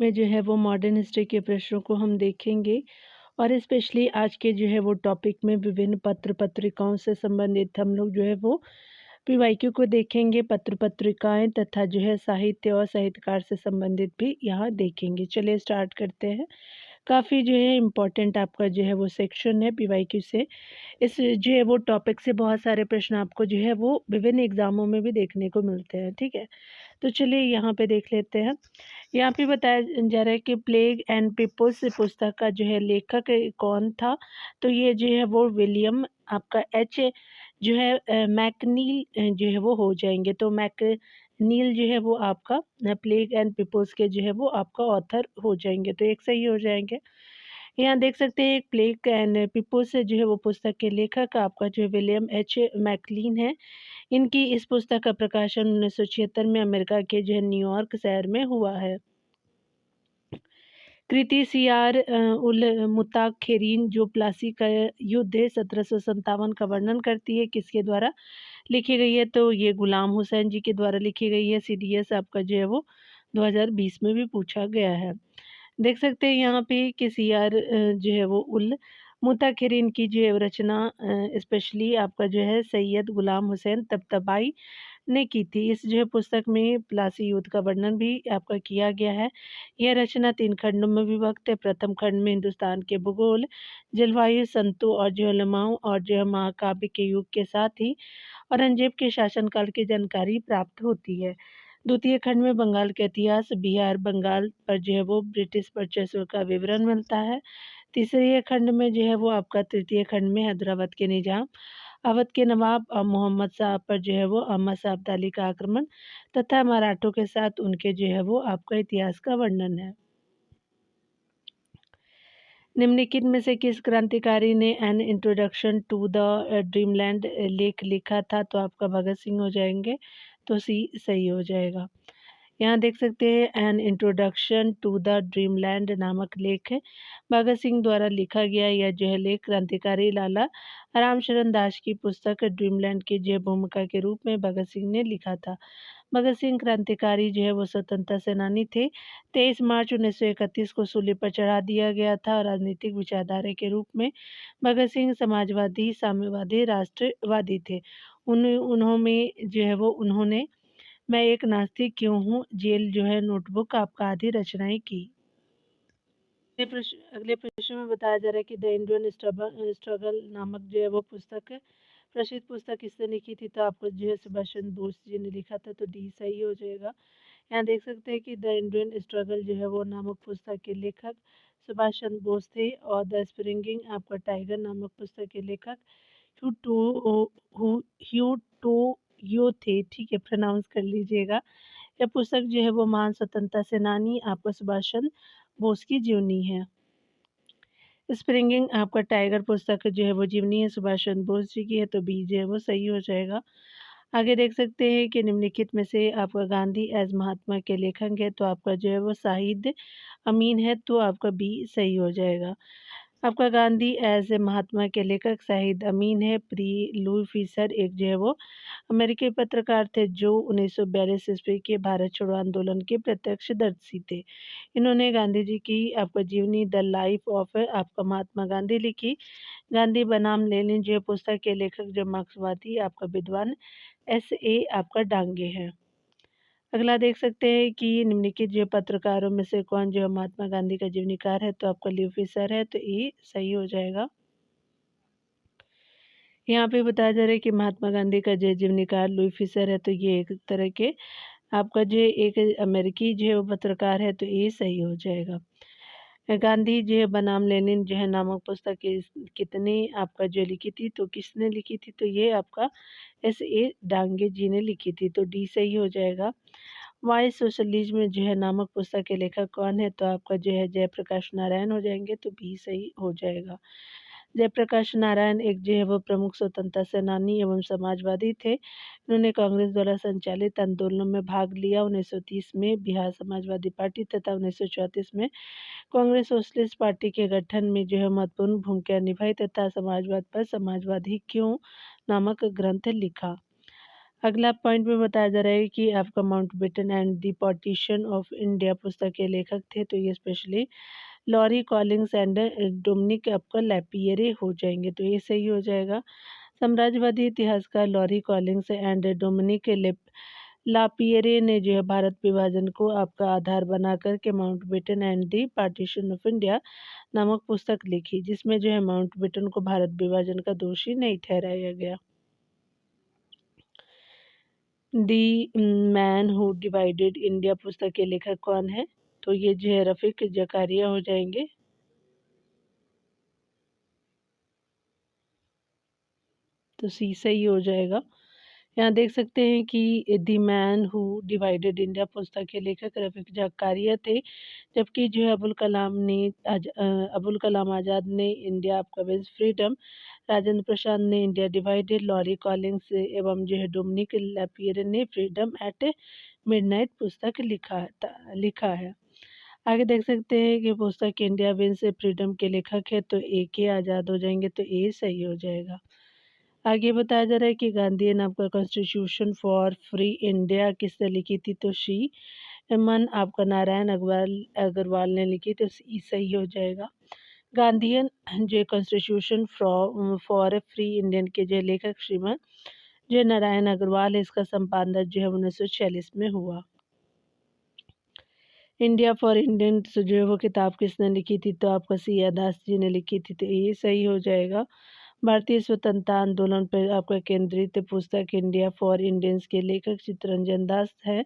में जो है वो मॉडर्न हिस्ट्री के प्रश्नों को हम देखेंगे और स्पेशली आज के जो है वो टॉपिक में विभिन्न पत्र पत्रिकाओं से संबंधित हम लोग जो है वो पीवाईक्यू को देखेंगे। पत्र पत्रिकाएं तथा जो है साहित्य और साहित्यकार से संबंधित भी यहाँ देखेंगे। चलिए स्टार्ट करते हैं। काफ़ी जो है इम्पोर्टेंट आपका जो है वो सेक्शन है पीवाईक्यू से। इस जो है वो टॉपिक से बहुत सारे प्रश्न आपको जो है वो विभिन्न एग्जामों में भी देखने को मिलते हैं। ठीक है, तो चलिए यहाँ पे देख लेते हैं। यहाँ पे बताया जा रहा है कि प्लेग एंड पिपुल्स पुस्तक का जो है लेखक कौन था। तो ये जो है वो विलियम आपका एच जो है मैकनील जो है वो हो जाएंगे। तो मैकनील जो है वो आपका प्लेग एंड पिपुल्स के जो है वो आपका ऑथर हो जाएंगे। तो एक सही हो जाएंगे। यहाँ देख सकते हैं एक प्लेग एंड पिपुल्स जो है वो पुस्तक के लेखक आपका जो है विलियम एच मैकलीन है। इनकी इस पुस्तक का प्रकाशन 1976 में अमेरिका के जो है न्यूयॉर्क शहर में हुआ है। कृति सियार उल मुताखिरीन जो प्लासी का युद्ध है 1757 का वर्णन करती है, किसके द्वारा लिखी गई है। तो ये गुलाम हुसैन जी के द्वारा लिखी गई है। सीडीएस आपका जो है वो 2020 में भी पूछा गया है। देख सकते हैं यहाँ पे कि सियार जो है वो उल मुताखिरीन की जो है रचना स्पेशली आपका जो है सैयद गुलाम हुसैन तबतबाई ने की थी। इस जो है पुस्तक में प्लासी युद्ध का वर्णन भी आपका किया गया है। यह रचना 3 खंडों में विभक्त है। प्रथम खंड में हिंदुस्तान के भूगोल, जलवायु, संतों और जो उलमाओं और जो है महाकाव्य के युग के साथ ही औरंगजेब के शासनकाल की जानकारी प्राप्त होती है। द्वितीय खंड में बंगाल के इतिहास, बिहार, बंगाल पर जो है वो ब्रिटिश वर्चस्व का विवरण मिलता है। तीसरे खंड में जो है वो आपका तृतीय खंड में हैदराबाद के निजाम, अवध के नवाब मोहम्मद साहब पर जो है वो अहमद शाह अब्दाली का आक्रमण तथा मराठों के साथ उनके जो है वो आपका इतिहास का वर्णन है। निम्नलिखित में से किस क्रांतिकारी ने an introduction to the dreamland लेख लिखा था। तो आपका भगत सिंह हो जाएंगे। तो सी सही हो जाएगा। यहाँ देख सकते हैं an introduction to the dreamland नामक लेख भगत सिंह द्वारा लिखा गया। यह जो है लेख क्रांतिकारी लाला रामशरण दास की पुस्तक ड्रीमलैंड की जो भूमिका के रूप में भगत सिंह ने लिखा था। भगत सिंह क्रांतिकारी जो है वो स्वतंत्रता सेनानी थे। 23 मार्च 1931 को सूली पर चढ़ा दिया गया था। राजनीतिक विचारधारा के रूप में भगत सिंह समाजवादी, साम्यवादी, राष्ट्रवादी थे। उन्होंने जो है वो उन्होंने मैं एक नास्तिक क्यों हूँ जेल जो है नोटबुक आपका आदि रचनाएं की। अगले प्रश्न में बताया जा रहा है कि द इंडियन स्ट्रगल नामक जो है वो पुस्तक प्रसिद्ध पुस्तक किसने लिखी थी। तो आपको जो है सुभाष चंद्र बोस जी ने लिखा था। तो डी सही हो जाएगा। यहाँ देख सकते हैं कि द इंडियन स्ट्रगल जो है वो नामक पुस्तक के लेखक सुभाष चंद्र बोस थे और द स्प्रिंगिंग आपका टाइगर नामक पुस्तक के लेखक ह्यू टो यो थे। ठीक है, प्रोनाउंस कर लीजिएगा। यह पुस्तक जो है वो महान स्वतंत्रता सेनानी आपका सुभाष चंद्र बोस की जीवनी है। स्प्रिंगिंग आपका टाइगर पुस्तक जो है वो जीवनी है सुभाष चंद्र बोस जी की है। तो बी जो है वो सही हो जाएगा। आगे देख सकते हैं कि निम्नलिखित में से आपका गांधी एज महात्मा के लेखक है। तो आपका जो है वो शाहिद अमीन है। तो आपका बी सही हो जाएगा। आपका गांधी एज ए महात्मा के लेखक शाहिद अमीन है। प्री लुई फिशर एक जो है वो अमेरिकी पत्रकार थे जो 1942 ईस्वी के भारत छोड़ो आंदोलन के प्रत्यक्षदर्शी थे। इन्होंने गांधी जी की आपका जीवनी द लाइफ ऑफ आपका महात्मा गांधी लिखी। गांधी बनाम लेनिन जो पुस्तक के लेखक जो मार्क्सवादी आपका विद्वान एस.ए. आपका डांगे है। अगला देख सकते हैं कि निम्नलिखित जो पत्रकारों में से कौन जो महात्मा गांधी का जीवनीकार है। तो आपका ल्यू फिशर है। तो ये सही हो जाएगा। यहाँ पे बताया जा रहा है कि महात्मा गांधी का जो जीवनीकार लुई फिशर है। तो ये एक तरह के आपका जो एक अमेरिकी जो है वो पत्रकार है। तो ये सही हो जाएगा। गांधी जो है बनाम लेनिन जो है नामक पुस्तक कितने आपका जो लिखी थी। तो किसने लिखी थी। तो ये आपका एस.ए. डांगे जी ने लिखी थी। तो डी सही हो जाएगा। वाई सोशलिज्म जो है नामक पुस्तक के लेखक कौन है। तो आपका जो है जयप्रकाश नारायण हो जाएंगे। तो बी सही हो जाएगा। जयप्रकाश नारायण एक जो है वो प्रमुख स्वतंत्रता सेनानी एवं समाजवादी थे। उन्होंने कांग्रेस द्वारा संचालित आंदोलनों में भाग लिया। 1930 में बिहार समाजवादी पार्टी तथा 1934 में कांग्रेस सोशलिस्ट पार्टी के गठन में जो है महत्वपूर्ण भूमिका निभाई तथा समाजवाद पर समाजवादी क्यों नामक ग्रंथ लिखा। अगला पॉइंट में बताया जा रहा है कि आपका Mountbatten and the partition of India पुस्तक के लेखक थे, तो ये specially Larry Collins and Dominique आपका लैपियरे हो जाएंगे, तो ये सही हो जाएगा। साम्राज्यवादी इतिहासकार Larry Collins and Dominique Lapierre ने जो है भारत विभाजन को आपका आधार बना करके Mountbatten and the partition of India नामक पुस्तक लिखी, जिसमें जो है माउंटबेटन को भारत विभाजन का दोषी नहीं ठहराया गया। The man who divided India पुस्तक के लेखक कौन है, तो ये जो है रफीक जकारिया हो जाएंगे। तो सी सही हो जाएगा। यहाँ देख सकते हैं कि the man who divided India पुस्तक के लेखक रफीक जकारिया थे, जबकि जो है अबुल कलाम आज़ाद ने इंडिया आपका विज फ्रीडम, राजेंद्र प्रसाद ने इंडिया डिवाइडेड, लॉरी कॉलिंग्स एवं जो है डोमिनिक लैपियरे ने फ्रीडम एट मिडनाइट पुस्तक लिखा है। आगे देख सकते हैं कि पुस्तक इंडिया विंस फ्रीडम के लेखक है, तो ए के आज़ाद हो जाएंगे, तो ए सही हो जाएगा। आगे बताया जा रहा है कि गांधी ने आपका कॉन्स्टिट्यूशन फॉर फ्री इंडिया किसने लिखी थी, तो शी मन आपका नारायण अग्रवाल ने लिखी, तो ई सही हो जाएगा। गांधीयन जो कॉन्स्टिट्यूशन फॉर फ्री इंडियन के जो लेखक श्रीमान जो नारायण अग्रवाल है, इसका संपादन जो है 1946 में हुआ। इंडिया फॉर इंडियंस जो है वो किताब किसने लिखी थी, तो आपका सिया दास जी ने लिखी थी, तो ये सही हो जाएगा। भारतीय स्वतंत्रता आंदोलन पर आपका केंद्रित पुस्तक इंडिया फॉर इंडियंस के लेखक चित्तरंजन दास है।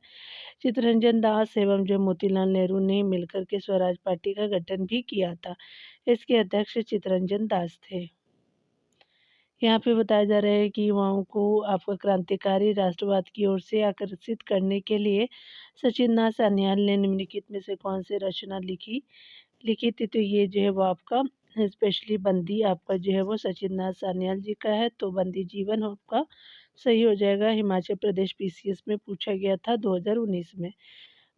चित्तरंजन दास एवं जो मोतीलाल नेहरू ने मिलकर के स्वराज पार्टी का गठन भी किया था। इसके अध्यक्ष चित्तरंजन दास थे। यहाँ पे बताया जा रहा है कि युवाओं को आपका क्रांतिकारी राष्ट्रवाद की ओर से आकर्षित करने के लिए सचिंद्रनाथ सान्याल ने निम्नलिखित में से कौन सी रचना लिखी थी, तो ये जो है वो आपका स्पेशली बंदी आपका जो है वो सचिंद्रनाथ सान्याल जी का है, तो बंदी जीवन आपका सही हो जाएगा। हिमाचल प्रदेश पीसीएस में पूछा गया था 2019 में।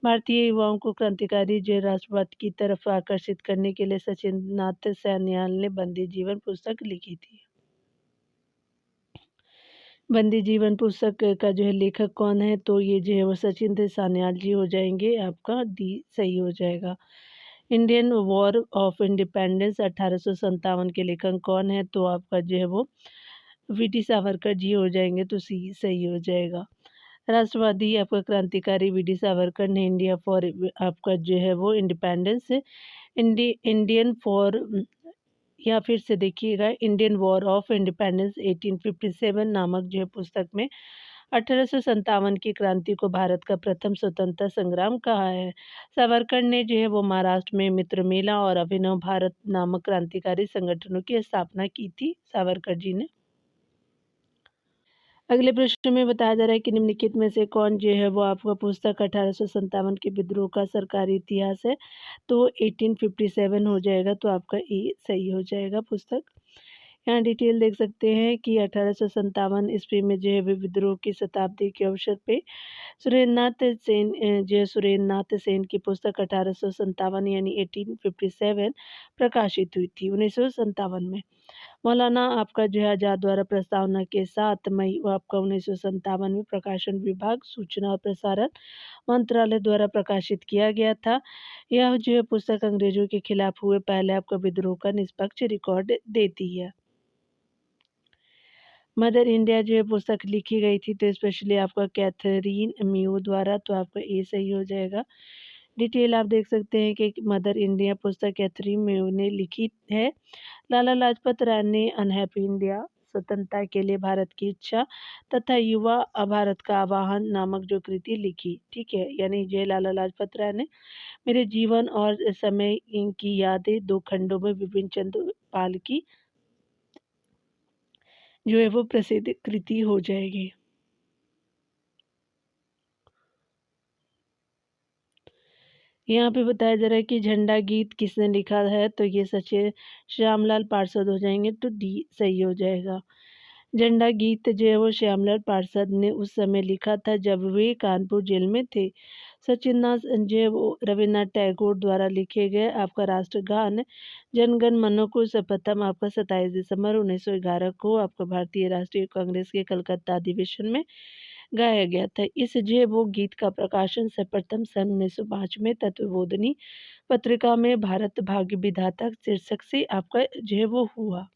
भारतीय युवाओं को क्रांतिकारी जो राष्ट्रवाद की तरफ आकर्षित करने के लिए सचिंद्रनाथ सान्याल ने बंदी जीवन पुस्तक लिखी थी। बंदी जीवन पुस्तक का जो है लेखक कौन है, तो ये जो है वो सचिंद्र सान्याल जी हो जाएंगे, आपका डी सही हो जाएगा। इंडियन वॉर ऑफ इंडिपेंडेंस 1857 के लेखक कौन है, तो आपका जो है वो वीटी सावरकर जी हो जाएंगे, तो सी सही हो जाएगा। राष्ट्रवादी आपका क्रांतिकारी वीडी सावरकर ने इंडिया फॉर आपका जो है वो इंडिपेंडेंस इंडियन फॉर या फिर से देखिएगा इंडियन वॉर ऑफ इंडिपेंडेंस 1857 नामक जो है पुस्तक में 1857 की क्रांति को भारत का प्रथम स्वतंत्रता संग्राम कहा है। सावरकर ने जो है वो महाराष्ट्र में मित्र मेला और अभिनव भारत नामक क्रांतिकारी संगठनों की स्थापना की थी सावरकर जी ने। अगले प्रश्न में बताया जा रहा है कि निम्नलिखित में से कौन जो है वो आपका पुस्तक 1857 के विद्रोह का सरकारी इतिहास है, तो 1857 हो जाएगा, तो आपका ए सही हो जाएगा पुस्तक। यहाँ डिटेल देख सकते हैं कि 1857 ईस्वी में जो है विद्रोह की शताब्दी के अवसर पे सुरेंद्रनाथ सेन की पुस्तक 1857 यानी 1857 प्रकाशित हुई थी 1957 में। मौलाना आपका जो है आज़ाद द्वारा प्रस्तावना के 7 मई आपका 1957 में प्रकाशन विभाग सूचना और प्रसारण मंत्रालय द्वारा प्रकाशित किया गया था। यह जो है पुस्तक अंग्रेजों के खिलाफ हुए पहले आपका विद्रोह का निष्पक्ष रिकॉर्ड देती है। मदर इंडिया जो है पुस्तक लिखी गई थी, तो स्पेशली आपका कैथरीन म्यू द्वारा, तो आपका ए सही हो जाएगा। डिटेल आप देख सकते हैं कि मदर इंडिया पुस्तक कैथरीन म्यू ने लिखी है। लाला लाजपत राय ने अनहैप्पी इंडिया स्वतंत्रता के लिए भारत की इच्छा तथा युवा भारत का आवाहन नामक जो कृति लिखी, ठीक है, यानी जय लाला लाजपत राय ने मेरे जीवन और समय की यादें 2 खंडों में विपिन चंद्र पाल की जो है वो प्रसिद्ध कृति हो जाएगी। यहाँ पे बताया जा रहा है कि झंडा गीत किसने लिखा है, तो ये सचे श्यामलाल पार्षद हो जाएंगे, तो डी सही हो जाएगा। झंडा गीत जो है वो श्यामलाल पार्षद ने उस समय लिखा था जब वे कानपुर जेल में थे। सचिननाथ जो है वो रविन्द्रनाथ टैगोर द्वारा लिखे गए आपका राष्ट्रगान जनगण मन को प्रथम आपका 27 दिसंबर 1911 को आपका भारतीय राष्ट्रीय कांग्रेस के कलकत्ता अधिवेशन में गाया गया था। इस जो है वो गीत का प्रकाशन सर्वप्रथम सन 1905 में तत्वबोधिनी पत्रिका में भारत भाग्य विधाता शीर्षक से आपका जो है वो हुआ।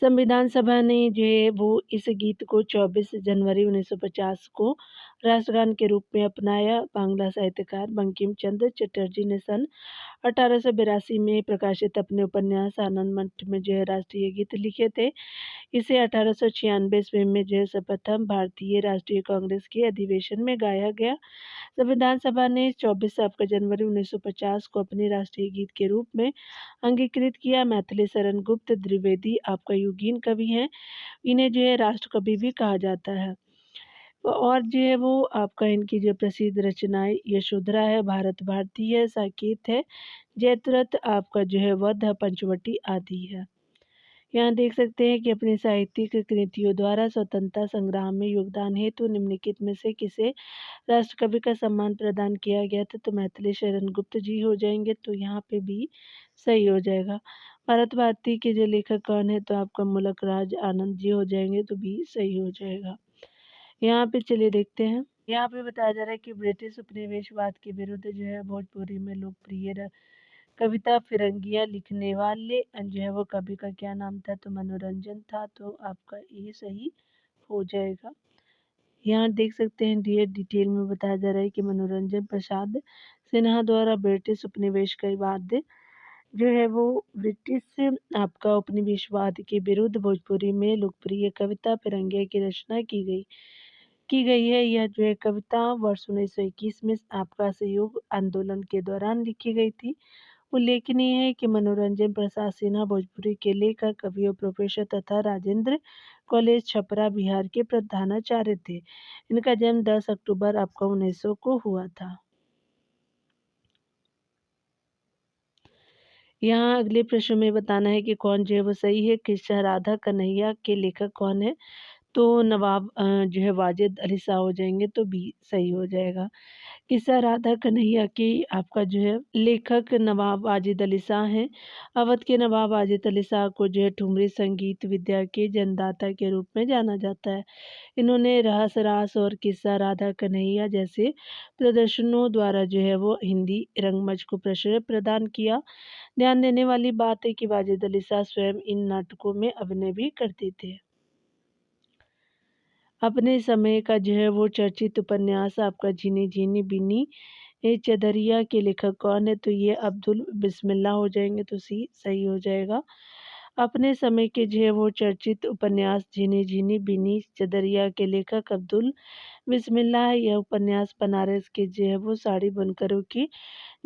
संविधान सभा ने जो है वो इस गीत को 24 जनवरी 1950 को राष्ट्रगान के रूप में अपनाया। बांग्ला साहित्यकार बंकिम चंद्र चटर्जी ने सन 1882 में प्रकाशित अपने उपन्यास आनंद मठ में जो है राष्ट्रीय गीत लिखे थे। इसे 1896 ईस्वी में जो है सर्वप्रथम भारतीय राष्ट्रीय कांग्रेस के अधिवेशन में गाया गया। संविधान सभा ने 24 आपका जनवरी 1950 को अपने राष्ट्रीय गीत के रूप में अंगीकृत किया। मैथिली शरण गुप्त द्विवेदी आपका युगीन कवि हैं। इन्हें जो है राष्ट्र कवि भी कहा जाता है। और जो है वो आपका इनकी जो प्रसिद्ध रचनाएं यशोधरा है, भारत भारती है, साकेत है, जयद्रथ आपका जो है वध है, पंचवटी आदि है। यहाँ देख सकते हैं कि अपनी साहित्यिक कृतियों द्वारा स्वतंत्रता संग्राम में योगदान हेतु निम्नलिखित में से किसे राष्ट्रकवि का सम्मान प्रदान किया गया था। तो मैथिली शरण गुप्त जी हो जाएंगे, तो यहाँ पे भी सही हो जाएगा। भारत भारती के जो लेखक कौन है, तो आपका मुलक राज आनंद जी हो जाएंगे, तो भी सही हो जाएगा। यहाँ पे चलिए देखते हैं। यहाँ पे बताया जा रहा है कि ब्रिटिश उपनिवेशवाद के विरुद्ध जो है भोजपुरी में लोकप्रिय कविता फिरंगियाँ लिखने वाले जो है वो कवि का क्या नाम था, तो मनोरंजन था, तो आपका ये सही हो जाएगा। यहाँ देख सकते हैं डिटेल में बताया जा रहा है कि मनोरंजन प्रसाद सिन्हा द्वारा ब्रिटिश उपनिवेश के बाद जो है वो ब्रिटिश आपका उपनिवेशवाद के विरुद्ध भोजपुरी में लोकप्रिय कविता फिरंगिया की रचना की गई है। यह जो है कविता वर्ष 1921 में आपका सहयोग आंदोलन के दौरान लिखी गई थी। उल्लेखनीय है कि मनोरंजन प्रसाद सिन्हा भोजपुरी के लेखक कवि और प्रोफेसर तथा राजेंद्र कॉलेज छपरा बिहार के प्रधानाचार्य थे। इनका जन्म 10 अक्टूबर आपका 1900 को हुआ था। यहाँ अगले प्रश्न में बताना है कि कौन जो है वो सही है। किस्सा राधा कन्हैया के लेखक कौन है, तो नवाब जो है वाजिद अली शाह हो जाएंगे, तो बी सही हो जाएगा। किस्सा राधा कन्हैया की आपका जो है लेखक नवाब वाजिद अली शाह हैं। अवध के नवाब वाजिद अली शाह को जो है ठुमरी संगीत विद्या के जन्मदाता के रूप में जाना जाता है। इन्होंने रहस रास और किस्सा राधा कन्हैया जैसे प्रदर्शनों द्वारा जो है वो हिंदी रंगमंच को प्रश्रय प्रदान किया। ध्यान देने वाली बात है कि वाजिद अली शाह स्वयं इन नाटकों में अभिनय भी करते थे। अपने समय का जो है वो चर्चित उपन्यास आपका झीनी झीनी बीनी चदरिया के लेखक कौन है, तो ये अब्दुल बिस्मिल्लाह हो जाएंगे, तो सी सही हो जाएगा। अपने समय के जो है वो चर्चित उपन्यास झीनी झीनी बीनी चदरिया के लेखक अब्दुल बिस्मिल्लाह है। यह उपन्यास बनारस के जो है वो साड़ी बुनकरों की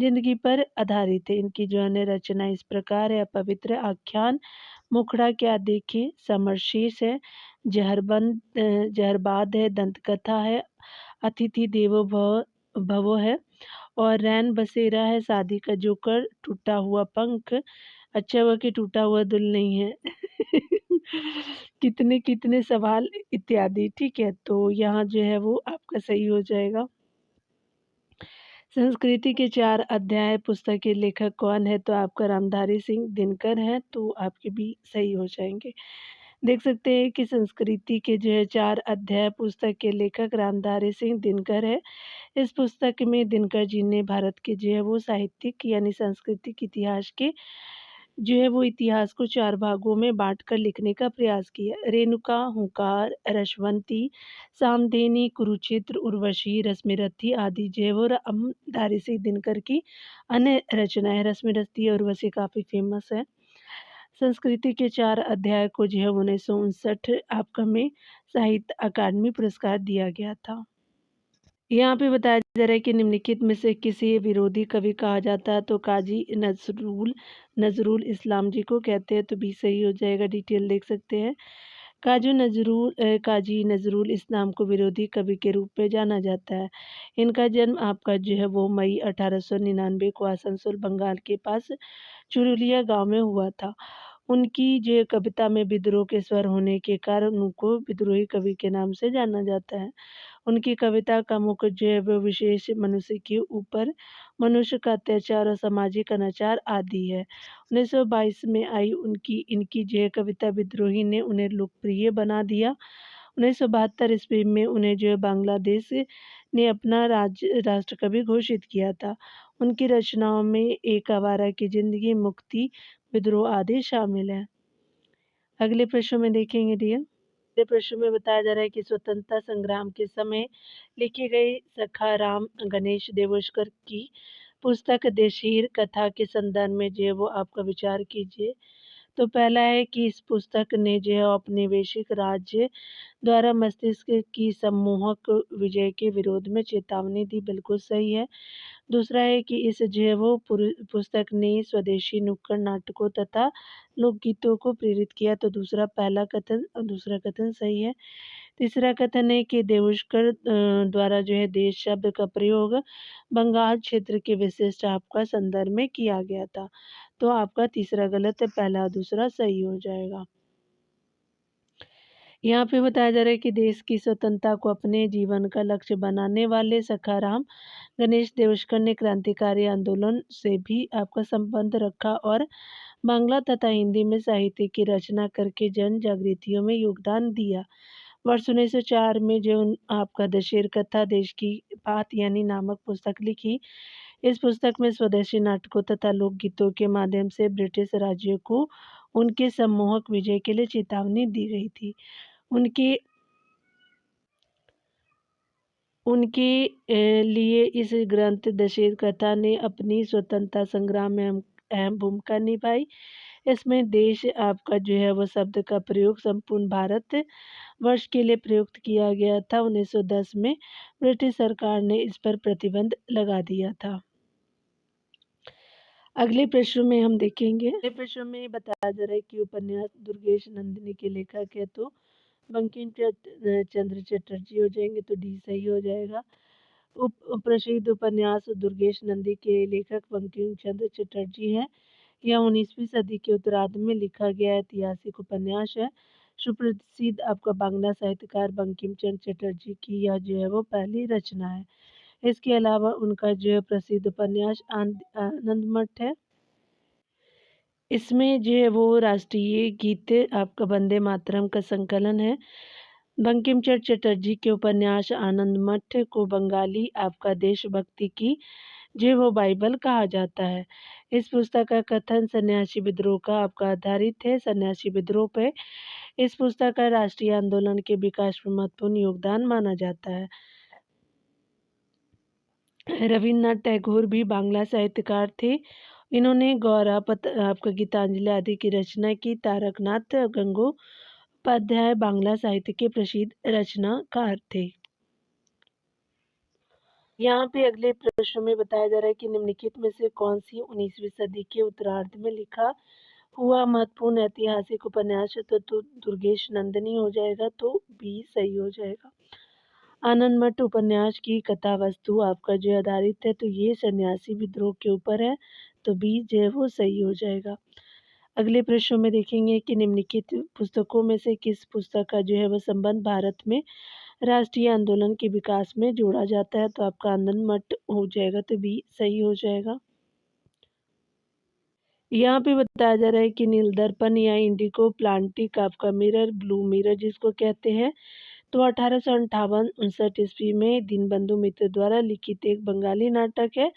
जिंदगी पर आधारित है। इनकी जो है रचना इस प्रकार है। पवित्र आख्यान, मुखड़ा क्या देखे, समरशीष है, जहरबाद है, दंतकथा है, अतिथि देवो भवो है, और रैन बसेरा है, शादी का जोकर, टूटा हुआ पंख, अच्छा हुआ कि टूटा हुआ दुल नहीं है। कितने कितने सवाल इत्यादि। ठीक है, तो यहाँ जो है वो आपका सही हो जाएगा। संस्कृति के 4 अध्याय पुस्तक के लेखक कौन है, तो आपका रामधारी सिंह दिनकर है, तो आपके भी सही हो जाएंगे। देख सकते हैं कि संस्कृति के जो है 4 अध्याय पुस्तक के लेखक रामधारी सिंह दिनकर है। इस पुस्तक में दिनकर जी ने भारत के जो है वो साहित्यिक यानी सांस्कृतिक इतिहास के जो है वो इतिहास को 4 भागों में बांटकर लिखने का प्रयास किया। रेणुका, हुंकार, रसवंती, सामधेनी, कुरुक्षेत्र, उर्वशी, रश्मिरथी आदि जो है वो रामधारी सिंह दिनकर की अन्य रचनाएं। रश्मिरथी और उर्वशी काफ़ी फेमस है। संस्कृति के 4 अध्याय को जो है 1959 आपका में साहित्य अकादमी पुरस्कार दिया गया था। यहाँ पे बताया जा रहा है कि निम्नलिखित में से किसी विरोधी कवि कहा जाता है, तो काजी नजरुल इस्लाम जी को कहते हैं, तो भी सही हो जाएगा। डिटेल देख सकते हैं। काजी नजरुल इस्लाम को विरोधी कवि के रूप में जाना जाता है। इनका जन्म आपका जो है वो मई 1899 को आसनसोल बंगाल के पास चुरुलिया गांव में हुआ था। उनकी जो कविता में विद्रोह के स्वर होने के कारण उनको विद्रोही कवि के नाम से जाना जाता है। उनकी कविता का मुख्य जो है वो विशेष मनुष्य के ऊपर मनुष्य का अत्याचार और सामाजिक अनाचार आदि है। 1922 में आई इनकी जो है कविता विद्रोही ने उन्हें लोकप्रिय बना दिया। 1972 ईस्वी में उन्हें जो है बांग्लादेश ने अपना राष्ट्र कवि घोषित किया था। उनकी रचनाओं में एक आवारा की जिंदगी, मुक्ति, विद्रोह आदि शामिल है। अगले प्रश्न में देखेंगे डियर। अगले प्रश्न में बताया जा रहा है कि स्वतंत्रता संग्राम के समय लिखी गई सखाराम गणेश देवोस्कर की पुस्तक देशीर कथा के संदर्भ में जो है वो आपका विचार कीजिए। तो पहला है कि इस पुस्तक ने जो है औपनिवेशिक राज्य द्वारा मस्तिष्क की सम्मोहक विजय के विरोध में चेतावनी दी, बिल्कुल सही है। दूसरा है कि इस जो है वो पुस्तक ने स्वदेशी नुक्कड़ नाटकों तथा लोकगीतों को प्रेरित किया, तो पहला कथन और दूसरा कथन सही है। तीसरा कथन है कि देवोस्कर द्वारा जो है देश शब्द का प्रयोग बंगाल क्षेत्र के विशिष्ट आपका संदर्भ में किया गया था, तो आपका तीसरा गलत है, पहला दूसरा सही हो जाएगा। यहाँ पे बताया जा रहा है कि देश की स्वतंत्रता को अपने जीवन का लक्ष्य बनाने वाले सखाराम गणेश देवस्कर ने क्रांतिकारी आंदोलन से भी आपका संबंध रखा और बांग्ला तथा हिंदी में साहित्य की रचना करके जन जागृतियों में योगदान दिया। वर्ष 1904 में जो आपका दशेर कथा देश की बात यानी नामक पुस्तक लिखी। इस पुस्तक में स्वदेशी नाटकों तथा लोकगीतों के माध्यम से ब्रिटिश राज्य को उनके सम्मोहक विजय के लिए चेतावनी दी गई थी। उनके लिए इस ग्रंथ दशेर कथा ने अपनी स्वतंत्रता संग्राम में अहम भूमिका निभाई। इसमें देश आपका जो है वो शब्द का प्रयोग संपूर्ण भारत वर्ष के लिए प्रयुक्त किया गया था। 1910 में ब्रिटिश सरकार ने इस पर प्रतिबंध लगा दिया था। अगले प्रश्न में हम देखेंगे। अगले प्रश्न में बताया जा रहा है कि उपन्यास दुर्गेश नंदिनी के लेखक है, तो बंकिम चंद्र चटर्जी हो जाएंगे, तो डी सही हो जाएगा। प्रसिद्ध उपन्यास दुर्गेश नंदी के लेखक बंकिम चंद्र चटर्जी है। यह 19वीं सदी के उत्तरार्ध में लिखा गया ऐतिहासिक उपन्यास है। सुप्रसिद्ध आपका बांग्ला साहित्यकार बंकिम चंद्र चटर्जी की यह जो है वो पहली रचना है। इसके अलावा उनका जो है प्रसिद्ध उपन्यास आनंदमठ है। इसमें जो है वो राष्ट्रीय गीत आपका वंदे मातरम का संकलन है। बंकिम चंद्र चटर्जी के उपन्यास आनंदमठ को बंगाली आपका देशभक्ति की जो वो बाइबल कहा जाता है। इस पुस्तक का कथन सन्यासी विद्रोह का आपका आधारित है। सन्यासी विद्रोह पे इस पुस्तक का राष्ट्रीय आंदोलन के विकास में महत्वपूर्ण योगदान माना जाता है। रविन्द्रनाथ टैगोर भी बांग्ला साहित्यकार थे। इन्होंने गौरा आपका गीतांजलि आदि की रचना की। तारकनाथ गंगोपाध्याय बांग्ला साहित्य के प्रसिद्ध रचनाकार थे। यहाँ पे अगले प्रश्न में बताया जा रहा है कि निम्नलिखित में से कौन सी 19वीं सदी के उत्तरार्ध में लिखा हुआ महत्वपूर्ण ऐतिहासिक उपन्यास है, तो दुर्गेश नंदिनी हो जाएगा, तो बी सही हो जाएगा। आनंदमठ उपन्यास की कथा वस्तु आपका जो आधारित है, तो ये सन्यासी विद्रोह के ऊपर है, तो बी जो है वो सही हो जाएगा। अगले प्रश्न में देखेंगे कि निम्नलिखित पुस्तकों में से किस पुस्तक का जो है वह संबंध भारत में राष्ट्रीय आंदोलन के विकास में जोड़ा जाता है, तो आपका आनंदमठ हो जाएगा, तो बी सही हो जाएगा। यहाँ पे बताया जा रहा है कि नील दर्पण या इंडिको प्लांटिक आपका मिरर, ब्लू मिरर जिसको कहते हैं, तो 1858-59 ईस्वी में दीनबंधु मित्र द्वारा लिखित एक बंगाली नाटक है।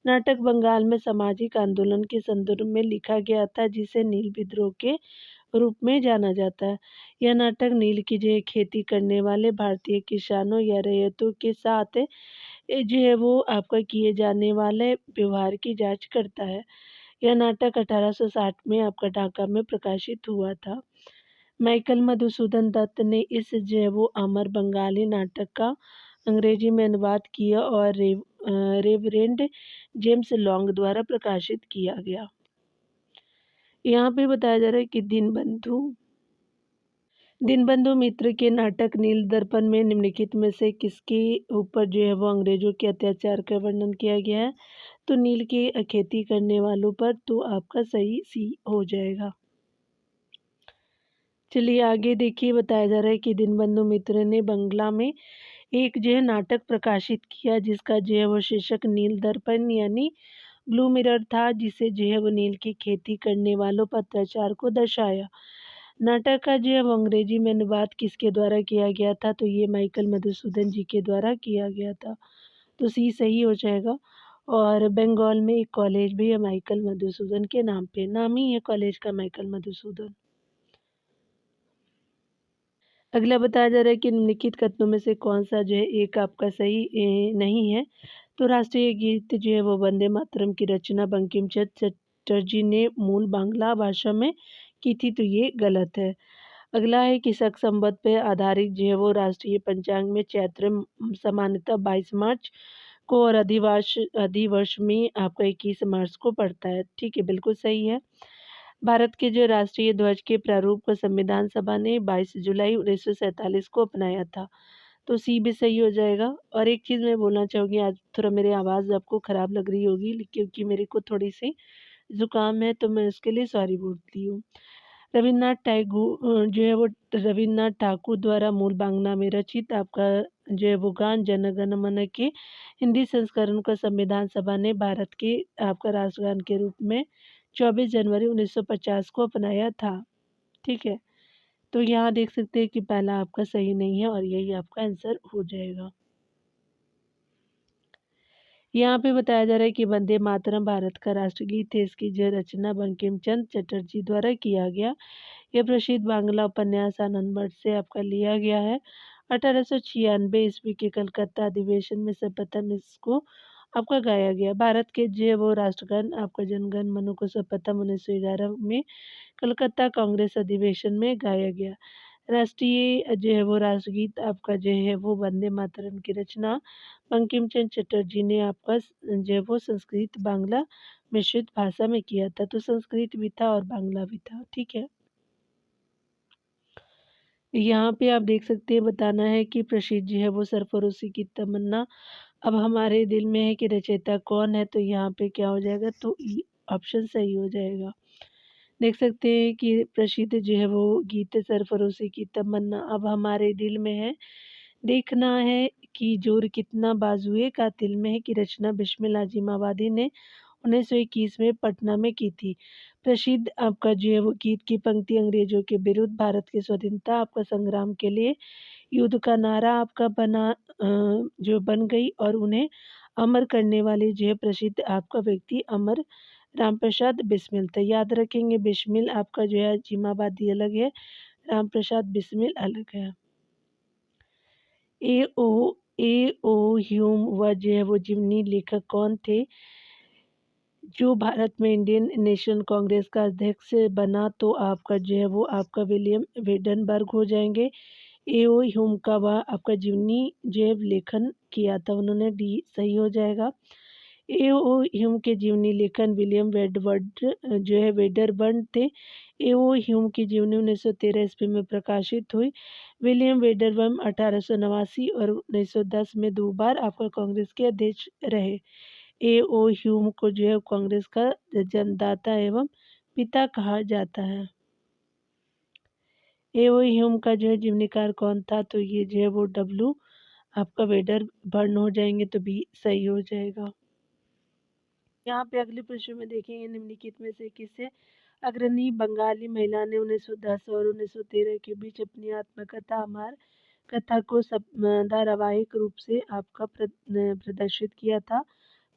नाटक बंगाल में सामाजिक आंदोलन के संदर्भ में लिखा गया था, जिसे नील विद्रोह के रूप में जाना जाता है। यह नाटक नील की जो खेती करने वाले भारतीय किसानों या रैयतों के साथ जो है वो आपका किए जाने वाले व्यवहार की जांच करता है। यह नाटक 1860 में आपका ढाका में प्रकाशित हुआ था। माइकल मधुसूदन दत्त ने इस जो है वो अमर बंगाली नाटक का अंग्रेजी में अनुवाद किया और रेवरेंड जेम्स लॉन्ग द्वारा प्रकाशित किया गया। यहाँ पे बताया जा रहा है कि दीनबंधु मित्र के नाटक नील दर्पण में निम्नलिखित में से किसके ऊपर जो है वो अंग्रेजों के अत्याचार का वर्णन किया गया है, तो नील की खेती करने वालों पर, तो आपका सही सी हो जाएगा। चलिए आगे देखिए, बताया जा रहा है कि दीनबंधु मित्र ने बंगला में एक जो है नाटक प्रकाशित किया, जिसका जो है वो शीर्षक नील दर्पण यानी ब्लू मिरर था, जिसे जो है वो नील की खेती करने वालों पर अत्याचार को दर्शाया। नाटक का जो है वो अंग्रेजी में अनुवाद किसके द्वारा किया गया था, तो ये माइकल मधुसूदन जी के द्वारा किया गया था, तो सी सही हो जाएगा। और बंगाल में एक कॉलेज भी है माइकल मधुसूदन के नाम पे, नाम ही है कॉलेज का माइकल मधुसूदन। अगला बताया जा रहा है कि निम्नलिखित कथनों में से कौन-सा जो है एक आपका सही नहीं है। तो राष्ट्रीय गीत जो है वो वंदे मातरम की रचना बंकिम-चंद्र चटर्जी ने मूल बांग्ला भाषा में की थी, तो ये गलत है। अगला है कि शक संवत पे आधारित जो है वो राष्ट्रीय पंचांग में चैत्र सामान्यतः 22 मार्च को और अधिवर्ष में आपका 21 मार्च को पड़ता है। ठीक है, बिल्कुल सही है। भारत के जो राष्ट्रीय ध्वज के प्रारूप को संविधान सभा ने 22 जुलाई 1947 को अपनाया था, तो सी भी सही हो जाएगा। और एक चीज़ मैं बोलना चाहूँगी, आज थोड़ा मेरी आवाज़ आपको ख़राब लग रही होगी क्योंकि मेरे को थोड़ी-सी ज़ुकाम है, तो मैं उसके लिए सॉरी बोलती हूँ। रवीन्द्रनाथ टैगोर जो है वो रवीन्द्रनाथ ठाकुर द्वारा मूल बांग्ला में रचित आपका जो है वो गान जन गण मन के हिंदी संस्करण को संविधान सभा ने भारत के आपका राष्ट्रगान के रूप में 24 जनवरी 1950 को अपनाया था। ठीक है, तो यहाँ देख सकते हैं कि पहला आपका सही नहीं है और यही आपका आंसर हो जाएगा। यहाँ पे बताया जा रहा है कि वंदे मातरम भारत का राष्ट्रगीत है, इसकी जो रचना बंकिम चंद्र चटर्जी द्वारा किया गया। यह प्रसिद्ध बांग्ला उपन्यास आनंदमठ से आपका लिया गया है। 1896 ईस्वी के कलकत्ता अधिवेशन में सर्वप्रथम इसको आपका गाया गया। भारत के जो है वो राष्ट्रगान आपका जनगण मन को सर्वप्रथम 1911 में कलकत्ता कांग्रेस अधिवेशन में गाया गया। राष्ट्रीय जो है वो राष्ट्रगीत आपका जो है वो वंदे मातरम की रचना बंकिम चंद्र चटर्जी ने आपका जो है वो संस्कृत बांग्ला मिश्रित भाषा में किया था, तो संस्कृत भी था और बांग्ला भी था। ठीक है, यहाँ पे आप देख सकते हैं, बताना है कि प्रसिद्ध जो है वो सरफरोशी की तमन्ना अब हमारे दिल में है कि रचयिता कौन है, तो यहाँ पे क्या हो जाएगा, तो ऑप्शन सही हो जाएगा। देख सकते हैं कि प्रसिद्ध जो है वो गीत सरफरोशी की तमन्ना अब हमारे दिल में है, देखना है कि जोर कितना बाजुए कातिल में है की रचना बिस्मिल आजिमाबादी ने 1921 में पटना में की थी। प्रसिद्ध आपका जो है वो गीत की पंक्ति अंग्रेजों के विरुद्ध भारत की स्वतंत्रता आपका संग्राम के लिए युद्ध का नारा आपका जो बन गई और उन्हें अमर करने वाले जो है प्रसिद्ध आपका व्यक्ति अमर रामप्रसाद बिस्मिल थे। याद रखेंगे, बिस्मिल आपका जो है जिमाबादी अलग है, रामप्रसाद बिस्मिल अलग है। ए ओ ह्यूम व जो है वो जिमनी लेखक कौन थे, जो भारत में इंडियन नेशनल कांग्रेस का अध्यक्ष बना, तो आपका जो है वो आपका विलियम वेडनबर्ग हो जाएंगे। एओ ह्यूम का वह आपका जीवनी जो है लेखन किया था उन्होंने, डी सही हो जाएगा। एओ ह्यूम के जीवनी लेखन विलियम वेडवर्ड जो है वेडरबर्न थे। एओ ह्यूम की जीवनी 1913 ईस्वी में प्रकाशित हुई। विलियम वेडरबर्न 1889 और 1910 में 2 बार आपका कांग्रेस के अध्यक्ष रहे। एओ ह्यूम को जो है कांग्रेस का जन्मदाता एवं पिता कहा जाता है। एओ ह्यूम का जो है जीवनीकार कौन था, तो ये जो है वो डब्ल्यू आपका वेडर बर्न हो जाएंगे, तो बी सही हो जाएगा। यहाँ पे अगले प्रश्न में देखेंगे, निम्नलिखित में से किसे अग्रणी बंगाली महिला ने 1910 और 1913 के बीच अपनी आत्मकथा अमर कथा को धारावाहिक रूप से आपका प्रदर्शित किया था,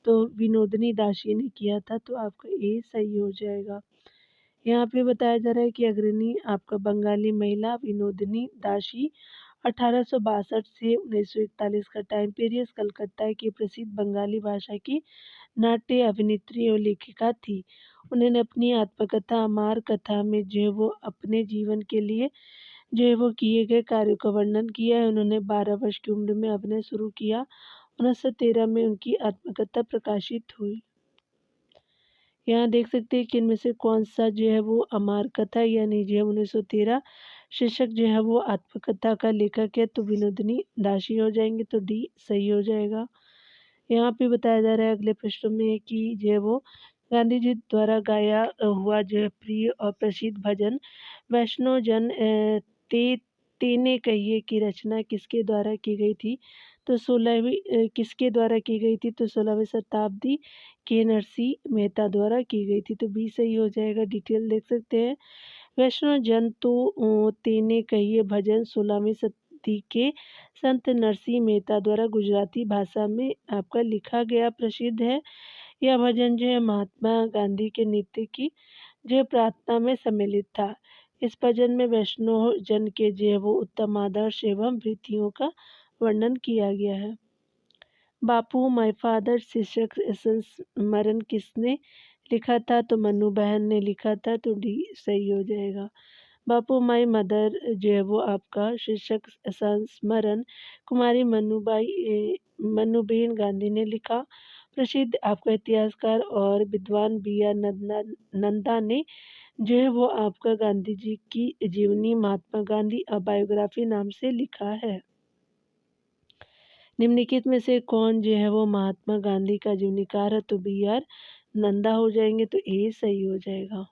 तो विनोदनी दासी ने किया था, तो आपका ए सही हो जाएगा। यहाँ पे बताया जा रहा है कि अग्रणी आपका बंगाली महिला विनोदनी दासी 1862 से 1941 का टाइम पीरियड कलकत्ता की प्रसिद्ध बंगाली भाषा की नाट्य अभिनेत्री और लेखिका थी। उन्होंने अपनी आत्मकथा अमार कथा में जो है वो अपने जीवन के लिए जो है वो किए गए कार्यों का वर्णन किया है। उन्होंने 12 वर्ष की उम्र में अभिनय शुरू किया। 1913 में उनकी आत्मकथा प्रकाशित हुई। यहाँ देख सकते हैं कि इनमें से कौन सा जो है वो अमार कथा यानी जो है 1913 शीर्षक जो है वो आत्मकथा का लेखक है, तो विनोदनी दासी हो जाएंगे, तो डी सही हो जाएगा। यहाँ पे बताया जा रहा है अगले प्रश्न में कि जो है वो गांधी जी द्वारा गाया हुआ जो है प्रिय और प्रसिद्ध भजन वैष्णव जन ते तेने कहिए की रचना किसके द्वारा की गई थी, तो 16वीं किसके द्वारा की गई थी, तो 16वीं शताब्दी के नरसिंह मेहता द्वारा की गई थी, तो बी सही हो जाएगा। डिटेल देख सकते हैं, वैष्णव जन तो तेने कहिए भजन 16वीं सदी के संत नरसिंह मेहता द्वारा गुजराती भाषा में आपका लिखा गया प्रसिद्ध है। यह भजन जो है महात्मा गांधी के नीति की जो है प्रार्थना में सम्मिलित था। इस भजन में वैष्णव जन के जो है वो उत्तम आदर्श एवं वृत्तियों का वर्णन किया गया है। बापू माय फादर शीर्षक संस्मरण किसने लिखा था? तो मन्नू बहन ने लिखा था, तो डी सही हो जाएगा। बापू माई मदर जो है वो आपका शीर्षक संस्मरण कुमारी मन्नूबेन गांधी ने लिखा। प्रसिद्ध आपका इतिहासकार और विद्वान बी आर नंदा ने जो है वो आपका गांधी जी की जीवनी महात्मा गांधी अ बायोग्राफी नाम से लिखा है। निम्नलिखित में से कौन जो है वो महात्मा गांधी का जीवनीकार है? तो बी आर नंदा हो जाएंगे, तो ए सही हो जाएगा।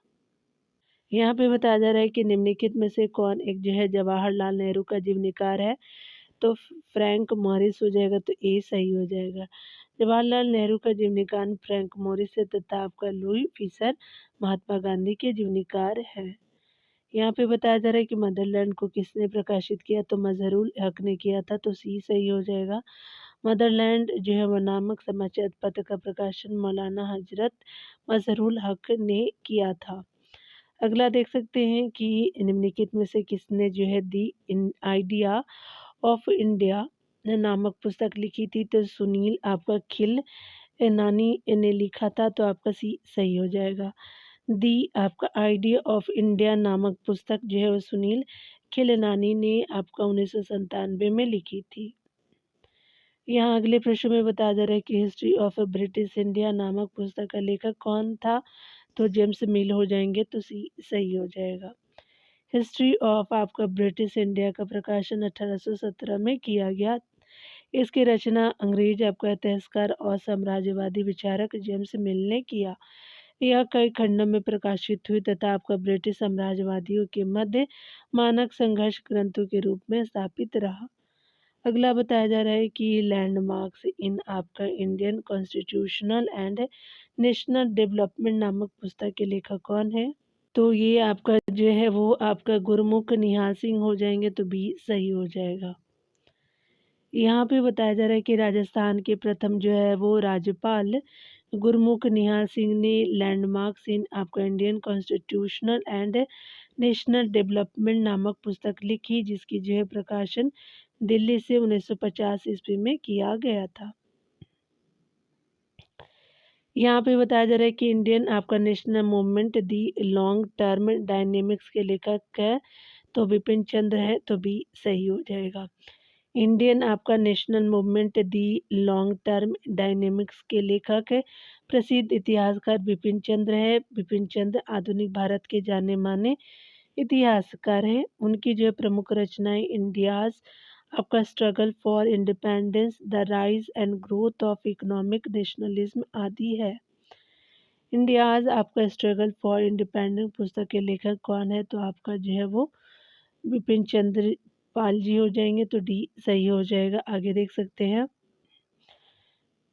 यहाँ पे बताया जा रहा है कि निम्नलिखित में से कौन एक जो है जवाहरलाल नेहरू का जीवनीकार है? तो फ्रैंक मॉरिस हो जाएगा, तो ए सही हो जाएगा। जवाहरलाल नेहरू का जीवनीकार फ्रैंक मॉरिस है तथा आपका लुई फिशर महात्मा गांधी के जीवनीकार है। यहाँ पे बताया जा रहा है कि मदरलैंड को किसने प्रकाशित किया? तो मजहरुल हक ने किया था, तो सी सही हो जाएगा। मदरलैंड जो है वो नामक समाचार पत्र का प्रकाशन मौलाना हजरत मजहरुल हक ने किया था। अगला देख सकते हैं कि निम्नलिखित में से किसने जो है दी आइडिया ऑफ इंडिया नामक पुस्तक लिखी थी? तो सुनील आपका खिल नानी ने लिखा था, तो आपका सी सही हो जाएगा। दी आपका आइडिया ऑफ इंडिया नामक पुस्तक जो है वो सुनील खिलनानी ने आपका 1997 में लिखी थी। यहाँ अगले प्रश्न में बताया जा रहा है कि हिस्ट्री ऑफ ब्रिटिश इंडिया नामक पुस्तक का लेखक कौन था? तो जेम्स मिल हो जाएंगे, तो सी सही हो जाएगा। हिस्ट्री ऑफ आपका ब्रिटिश इंडिया का प्रकाशन 1817 में किया गया। इसकी रचना अंग्रेज आपका इतिहासकार और साम्राज्यवादी विचारक जेम्स मिल ने किया। यह कई खंडों में प्रकाशित हुई तथा आपका ब्रिटिश साम्राज्यवादियों के मध्य मानक संघर्ष ग्रंथों के रूप में स्थापित रहा। अगला बताया जा रहा है कि लैंडमार्क्स इन आपका Indian constitutional and national development नामक पुस्तक के लेखक कौन है? तो ये आपका जो है वो आपका गुरमुख निहाल सिंह हो जाएंगे, तो बी सही हो जाएगा। यहाँ पे बताया जा रहा है कि राजस्थान के प्रथम जो है वो राज्यपाल गुरमुख निहाल सिंह ने लैंडमार्क्स इन आपका Indian constitutional and national development नामक पुस्तक लिखी, जिसकी जो है प्रकाशन दिल्ली से 1950 ईस्वी में किया गया था। यहाँ पे बताया जा रहा है कि इंडियन आपका नेशनल मूवमेंट दी लॉन्ग टर्म डायनेमिक्स के लेखक है, तो विपिन चंद्र है, तो बी सही हो जाएगा। इंडियन आपका नेशनल मूवमेंट दी लॉन्ग टर्म डायनेमिक्स के लेखक है प्रसिद्ध इतिहासकार विपिन चंद्र है। विपिन चंद्र आधुनिक भारत के जाने माने इतिहासकार हैं। उनकी जो प्रमुख रचनाएं इंडियाज आपका struggle for independence, the rise and growth of economic nationalism आदि है। इंडियाज आपका स्ट्रगल फॉर इंडिपेंडेंस पुस्तक के लेखक कौन है? तो आपका जो है वो विपिन चंद्र पाल जी हो जाएंगे, तो डी सही हो जाएगा। आगे देख सकते हैं,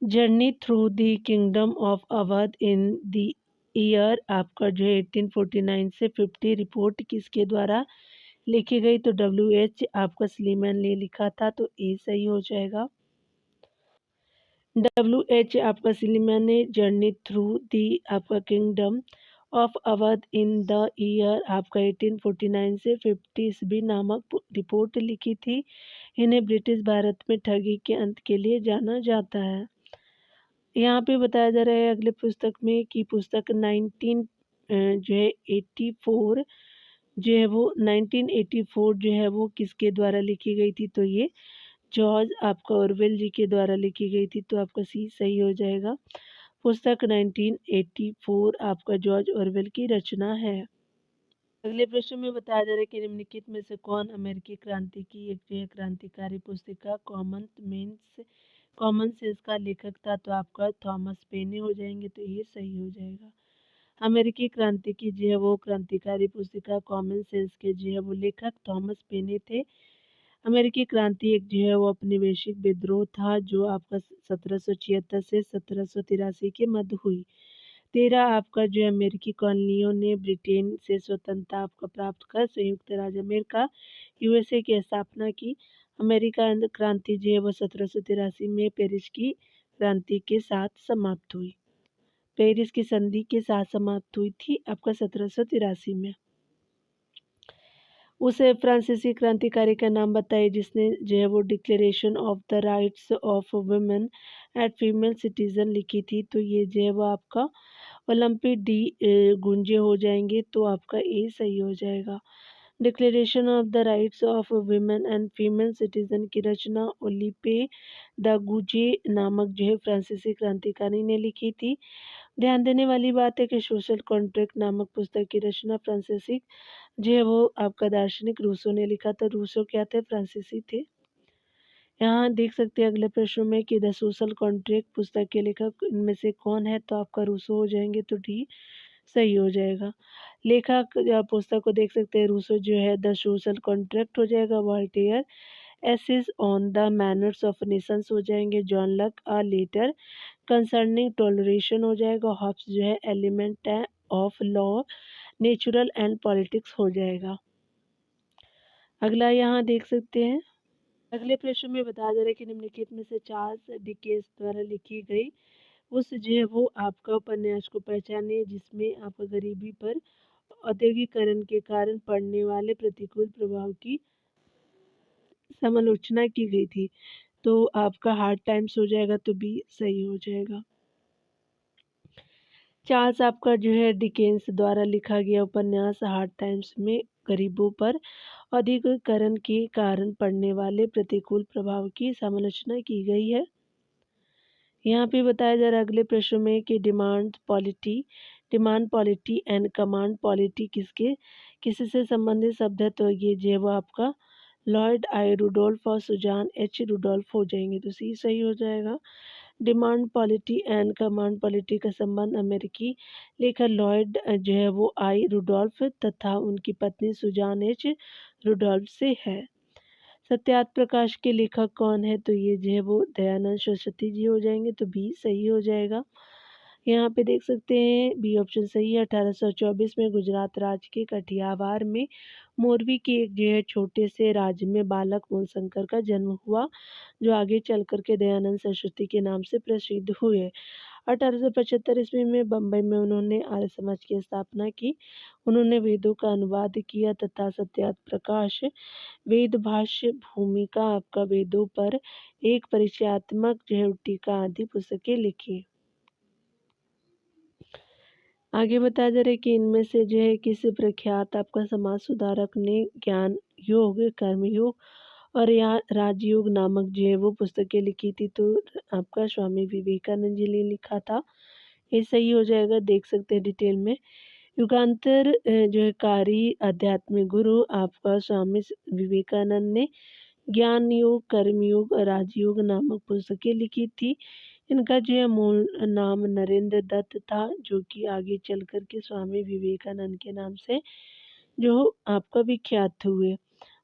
journey through the kingdom of Awadh in the year आपका जो है 1849 से 50 रिपोर्ट किसके द्वारा लिखी गई? तो WH आपका स्लीमैन ने लिखा था, तो ए सही हो जाएगा। WH आपका स्लीमैन ने जर्नी थ्रू दी आपका kingdom of Awadh in the year आपका 1849 से 50 ईस्वी नामक रिपोर्ट लिखी थी। इन्हें ब्रिटिश भारत में ठगी के अंत के लिए जाना जाता है। यहाँ पे बताया जा रहा है अगले पुस्तक में कि पुस्तक 19 जो है 84 जो है वो 1984 जो है वो किसके द्वारा लिखी गई थी? तो ये जॉर्ज आपका ऑरवेल जी के द्वारा लिखी गई थी, तो आपका सी सही हो जाएगा। पुस्तक 1984 आपका जॉर्ज ऑरवेल की रचना है। अगले प्रश्न में बताया जा रहा है कि निम्नलिखित में से कौन अमेरिकी क्रांति की एक जो है क्रांतिकारी पुस्तिका कॉमन सेंस का लेखक था? तो आपका थॉमस पेने हो जाएंगे, तो ये सही हो जाएगा। अमेरिकी क्रांति की जो है वो क्रांतिकारी पुस्तिका कॉमन सेंस के जो है वो लेखक थॉमस पेने थे। अमेरिकी क्रांति एक जो है वो औपनिवेशिक विद्रोह था जो आपका 1776 से 1783 के मध्य हुई 13 आपका जो है अमेरिकी कॉलोनियों ने ब्रिटेन से स्वतंत्रता आपका प्राप्त कर संयुक्त राज्य अमेरिका यूएसए की स्थापना की। अमेरिका क्रांति जो है वो 1783 में पेरिस की क्रांति के साथ समाप्त हुई। पेरिस की संधि के साथ समाप्त हुई थी आपका 1783 में। उस फ्रांसीसी क्रांतिकारी का नाम बताइए जिसने जो है वो declaration of the rights of women and female citizen लिखी थी। तो ये जो है वो आपका ओलंपिक डी गुंजे हो जाएंगे, तो आपका ए सही हो जाएगा। Declaration of the rights of women and female citizen की रचना ओलिपे द गुजे नामक जो है फ्रांसीसी क्रांतिकारी ने लिखी थी। ध्यान देने वाली बात है कि सोशल कॉन्ट्रैक्ट नामक पुस्तक की रचना फ्रांसीसी जो है वो आपका दार्शनिक रूसो ने लिखा था। रूसो क्या थे? फ्रांसीसी थे। यहाँ देख सकते हैं अगले प्रश्न में कि द सोशल कॉन्ट्रैक्ट पुस्तक के लेखक इनमें से कौन है, तो आपका रूसो हो जाएंगे, तो डी सही हो जाएगा। लेखक पुस्तक को देख सकते हैं रूसो जो है द सोशल कॉन्ट्रैक्ट हो जाएगा। Voltaire essays on the manners of nations हो जाएंगे। John Locke a letter concerning toleration हो जाएगा। हॉब्स जो है element of law natural and politics हो जाएगा। अगला यहाँ देख सकते हैं अगले प्रश्न में बताया जा रहा है कि निम्नलिखित में से चार्ल्स डिकेंस द्वारा लिखी गई उस जो है वो आपका उपन्यास को पहचाने जिसमें आपका गरीबी पर औद्योगिकरण के कारण पड़ने वाले प्रतिकूल प्रभाव की समालोचना की गई थी। तो आपका हार्ड टाइम्स हो जाएगा, तो बी सही हो जाएगा। चार्ल्स आपका जो है डिकेंस द्वारा लिखा गया उपन्यास हार्ड टाइम्स में गरीबों पर औद्योगिकरण के कारण पड़ने वाले प्रतिकूल प्रभाव की समालोचना की गई है। यहाँ पे बताया जा रहा है अगले प्रश्न में कि demand polity and command polity किसी से संबंधित शब्द है, तो ये जो है वो आपका लॉर्ड आई रुडोल्फ और सुजान एच रुडोल्फ हो जाएंगे, तो सी सही हो जाएगा। Demand polity and command polity का संबंध अमेरिकी लेखक लॉर्ड जो है वो आई रुडोल्फ तथा उनकी पत्नी सुजान एच रुडोल्फ से है। सत्यार्थ प्रकाश के लेखक कौन है, तो ये जो है वो दयानंद सरस्वती जी हो जाएंगे, तो बी सही हो जाएगा। यहाँ पे देख सकते हैं बी ऑप्शन सही है। 1824 में गुजरात राज्य के कठियावाड़ में मोरवी के एक जो है छोटे से राज्य में बालक मूलशंकर का जन्म हुआ, जो आगे चल कर के दयानंद सरस्वती के नाम से प्रसिद्ध हुए। 1875 ईस्वी में बम्बई में उन्होंने आर्य समाज की स्थापना की। उन्होंने वेदों का अनुवाद किया तथा सत्यार्थ प्रकाश वेद भाष्य भूमिका आपका वेदों पर एक परिचयात्मक जो है टीका आदि पुस्तकें लिखी। आगे बताया जा रहा है कि इनमें से जो है किसी प्रख्यात आपका समाज सुधारक ने ज्ञान योग कर्मयोग और या राजयोग नामक जो है वो पुस्तकें लिखी थी, तो आपका स्वामी विवेकानंद जी ने लिखा था, ये सही हो जाएगा। देख सकते हैं डिटेल में युगांतर जो है कारी आध्यात्मिक गुरु आपका स्वामी विवेकानंद ने ज्ञान योग कर्मयोग और राजयोग नामक पुस्तकें लिखी थी। इनका जो है मूल नाम नरेंद्र दत्त था, जो कि आगे चल कर के स्वामी विवेकानंद के नाम से जो आपका विख्यात हुए।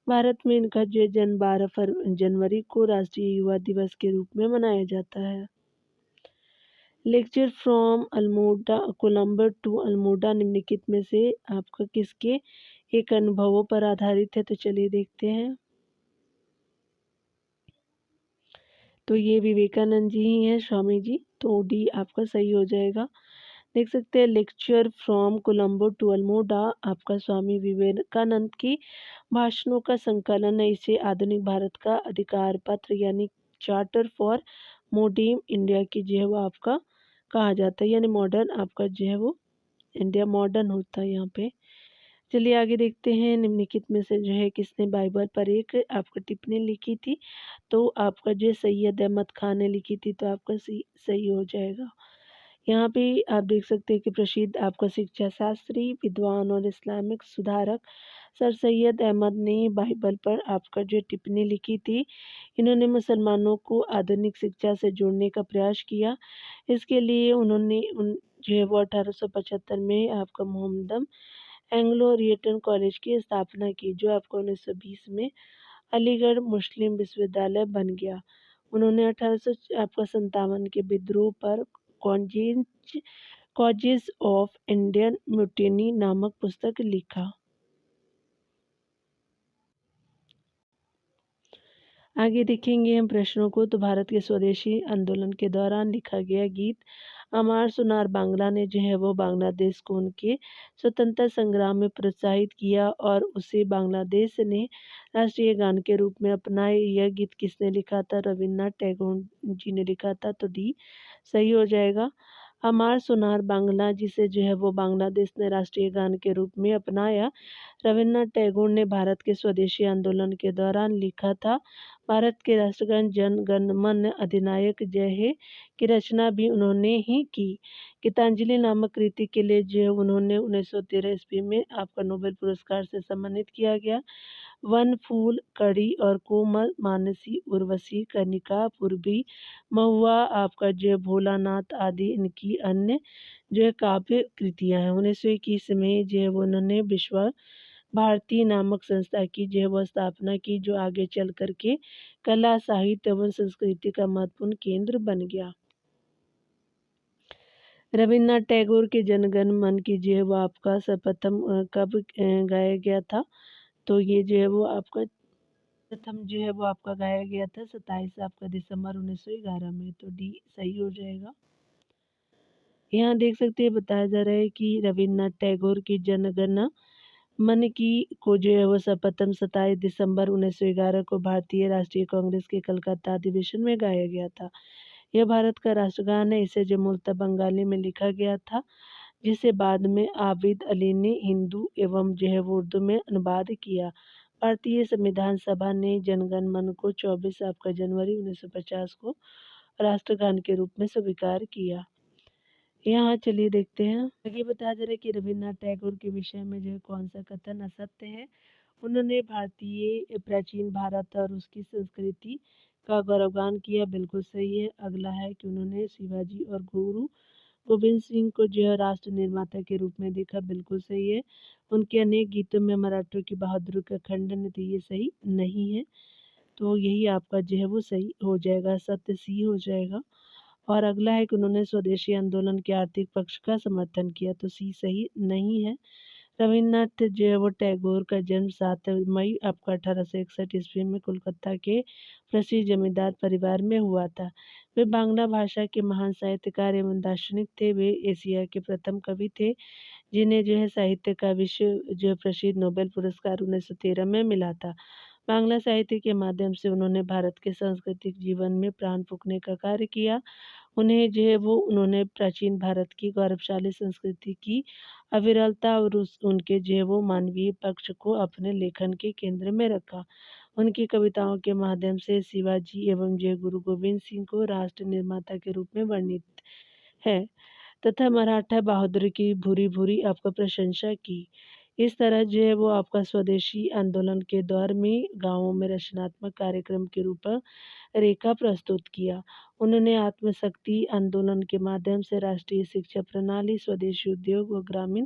भारत में इनका जो है जन्म 12 जनवरी को राष्ट्रीय युवा दिवस के रूप में मनाया जाता है। Lecture from Almora Colombo to Almora निम्नलिखित में से आपका किसके एक अनुभवों पर आधारित है, तो चलिए देखते हैं। तो ये विवेकानंद जी ही हैं स्वामी जी, तो डी आपका सही हो जाएगा। देख सकते हैं lecture from Colombo to Almora आपका स्वामी विवेकानंद की भाषणों का संकलन है। इसे आधुनिक भारत का अधिकार पत्र यानी चार्टर फॉर मॉडर्न इंडिया की जो है वो आपका कहा जाता है, यानी मॉडर्न आपका जो है वो इंडिया मॉडर्न होता है यहाँ पे। चलिए आगे देखते हैं निम्नलिखित में से जो है किसने बाइबल पर एक आपका टिप्पणी लिखी थी, तो आपका जो है सैयद अहमद खान ने लिखी थी, तो आपका सही हो जाएगा। यहाँ पे आप देख सकते हैं कि प्रसिद्ध आपका शिक्षा शास्त्री विद्वान और इस्लामिक सुधारक सर सैयद अहमद ने बाइबल पर आपका जो टिप्पणी लिखी थी। इन्होंने मुसलमानों को आधुनिक शिक्षा से जोड़ने का प्रयास किया। इसके लिए उन्होंने जो है वो 1875 में आपका मोहम्मदम एंग्लो ओरिएंटल कॉलेज की स्थापना की, जो आपको 1920 में अलीगढ़ मुस्लिम विश्वविद्यालय बन गया। उन्होंने 1857 के विद्रोह पर कॉजेज ऑफ इंडियन म्यूटिनी नामक पुस्तक लिखा। आगे देखेंगे हम प्रश्नों को। तो भारत के स्वदेशी आंदोलन के दौरान लिखा गया गीत अमार सुनार बांग्ला ने जो है वो बांग्लादेश को उनके स्वतंत्रता संग्राम में प्रोत्साहित किया और उसे बांग्लादेश ने राष्ट्रीय गान के रूप में अपनाए। यह गीत किसने लिखा था? रविन्द्रनाथ टैगोर जी ने लिखा था। तो डी सही हो जाएगा। अमार सुनार बांग्ला जिसे जो है वो बांग्लादेश ने राष्ट्रीय गान के रूप में अपनाया, रविन्द्रनाथ टैगोर ने भारत के स्वदेशी आंदोलन के दौरान लिखा था। भारत के राष्ट्रगान जन गण मन अधिनायक जय हे की रचना भी उन्होंने ही की। गीतांजलि नामक कृति के लिए जो उन्होंने 1913 ईस्वी में आपका नोबेल पुरस्कार से सम्मानित किया गया। वन फूल कड़ी और कोमल मानसी उर्वशी कनिका पूर्वी महुआ आपका जो भोलानाथ आदि इनकी अन्य जो है काव्य कृतियाँ हैं। 1921 में जो है वो उन्होंने विश्व भारती नामक संस्था की जो है वो स्थापना की, जो आगे चल कर के कला साहित्य एवं संस्कृति का महत्वपूर्ण केंद्र बन गया। रविन्द्रनाथ टैगोर के जनगण मन की जो है वो आपका सर्वप्रथम कब गाया गया था? तो ये जो है वो आपका प्रथम जो है वो आपका गाया गया था 27 आपका दिसंबर 1911 में। तो डी सही हो जाएगा। यहाँ देख सकते हैं बताया जा रहा है कि रविन्द्रनाथ टैगोर की जनगण मन की को जो है वो सर्वप्रथम 27 दिसंबर 1911 को भारतीय राष्ट्रीय कांग्रेस के कलकत्ता अधिवेशन में गाया गया था। यह भारत का राष्ट्रगान है। इसे जो मूलतः बंगाली में लिखा गया था, जिसे बाद में आबिद अली ने हिंदू एवं जो है वो उर्दू में अनुवाद किया। भारतीय संविधान सभा ने जनगण मन को 24 आपका जनवरी 1950 को राष्ट्रगान के रूप में स्वीकार किया। यहाँ चलिए देखते हैं। आगे बताया जा रहा है कि रविन्द्रनाथ टैगोर के विषय में जो है कौन सा कथन असत्य है। उन्होंने भारतीय प्राचीन भारत और उसकी संस्कृति का गौरवगान किया, बिल्कुल सही है। अगला है कि उन्होंने शिवाजी और गुरु गोविंद सिंह को जो है राष्ट्र निर्माता के रूप में देखा, बिल्कुल सही है। उनके अनेक गीतों में मराठों की बहादुरी का खंडन है, तो ये सही नहीं है। तो यही आपका जो है वो सही हो जाएगा, सत्य सी हो जाएगा। और अगला है कि उन्होंने स्वदेशी आंदोलन के आर्थिक पक्ष का समर्थन किया, तो सी सही नहीं है। रविन्द्रनाथ जो है वो टैगोर का जन्म 7 मई आपका 1861 ईस्वी में कोलकाता के प्रसिद्ध जमींदार परिवार में हुआ था। वे बांग्ला भाषा के महान साहित्यकार एवं दार्शनिक थे। वे एशिया के प्रथम कवि थे जिन्हें जो है साहित्य का विश्व जो प्रसिद्ध नोबेल पुरस्कार 1913 में मिला था। बांग्ला साहित्य के माध्यम से उन्होंने भारत के सांस्कृतिक जीवन में प्राण फूंकने का कार्य किया। उन्हें जो है वो उन्होंने प्राचीन भारत की गौरवशाली संस्कृति की अविरलता और उनके जो है वो मानवीय पक्ष को अपने लेखन के केंद्र में रखा। उनकी कविताओं के माध्यम से शिवाजी एवं जय गुरु गोविंद सिंह को राष्ट्र निर्माता के रूप में वर्णित है तथा मराठा बहादुरी की भूरी भूरी आपका प्रशंसा की। इस तरह जो है वो आपका स्वदेशी आंदोलन के दौर में गांवों में रचनात्मक कार्यक्रम के रूप रेखा प्रस्तुत किया। उन्होंने आत्मशक्ति आंदोलन के माध्यम से राष्ट्रीय शिक्षा प्रणाली, स्वदेशी उद्योग व ग्रामीण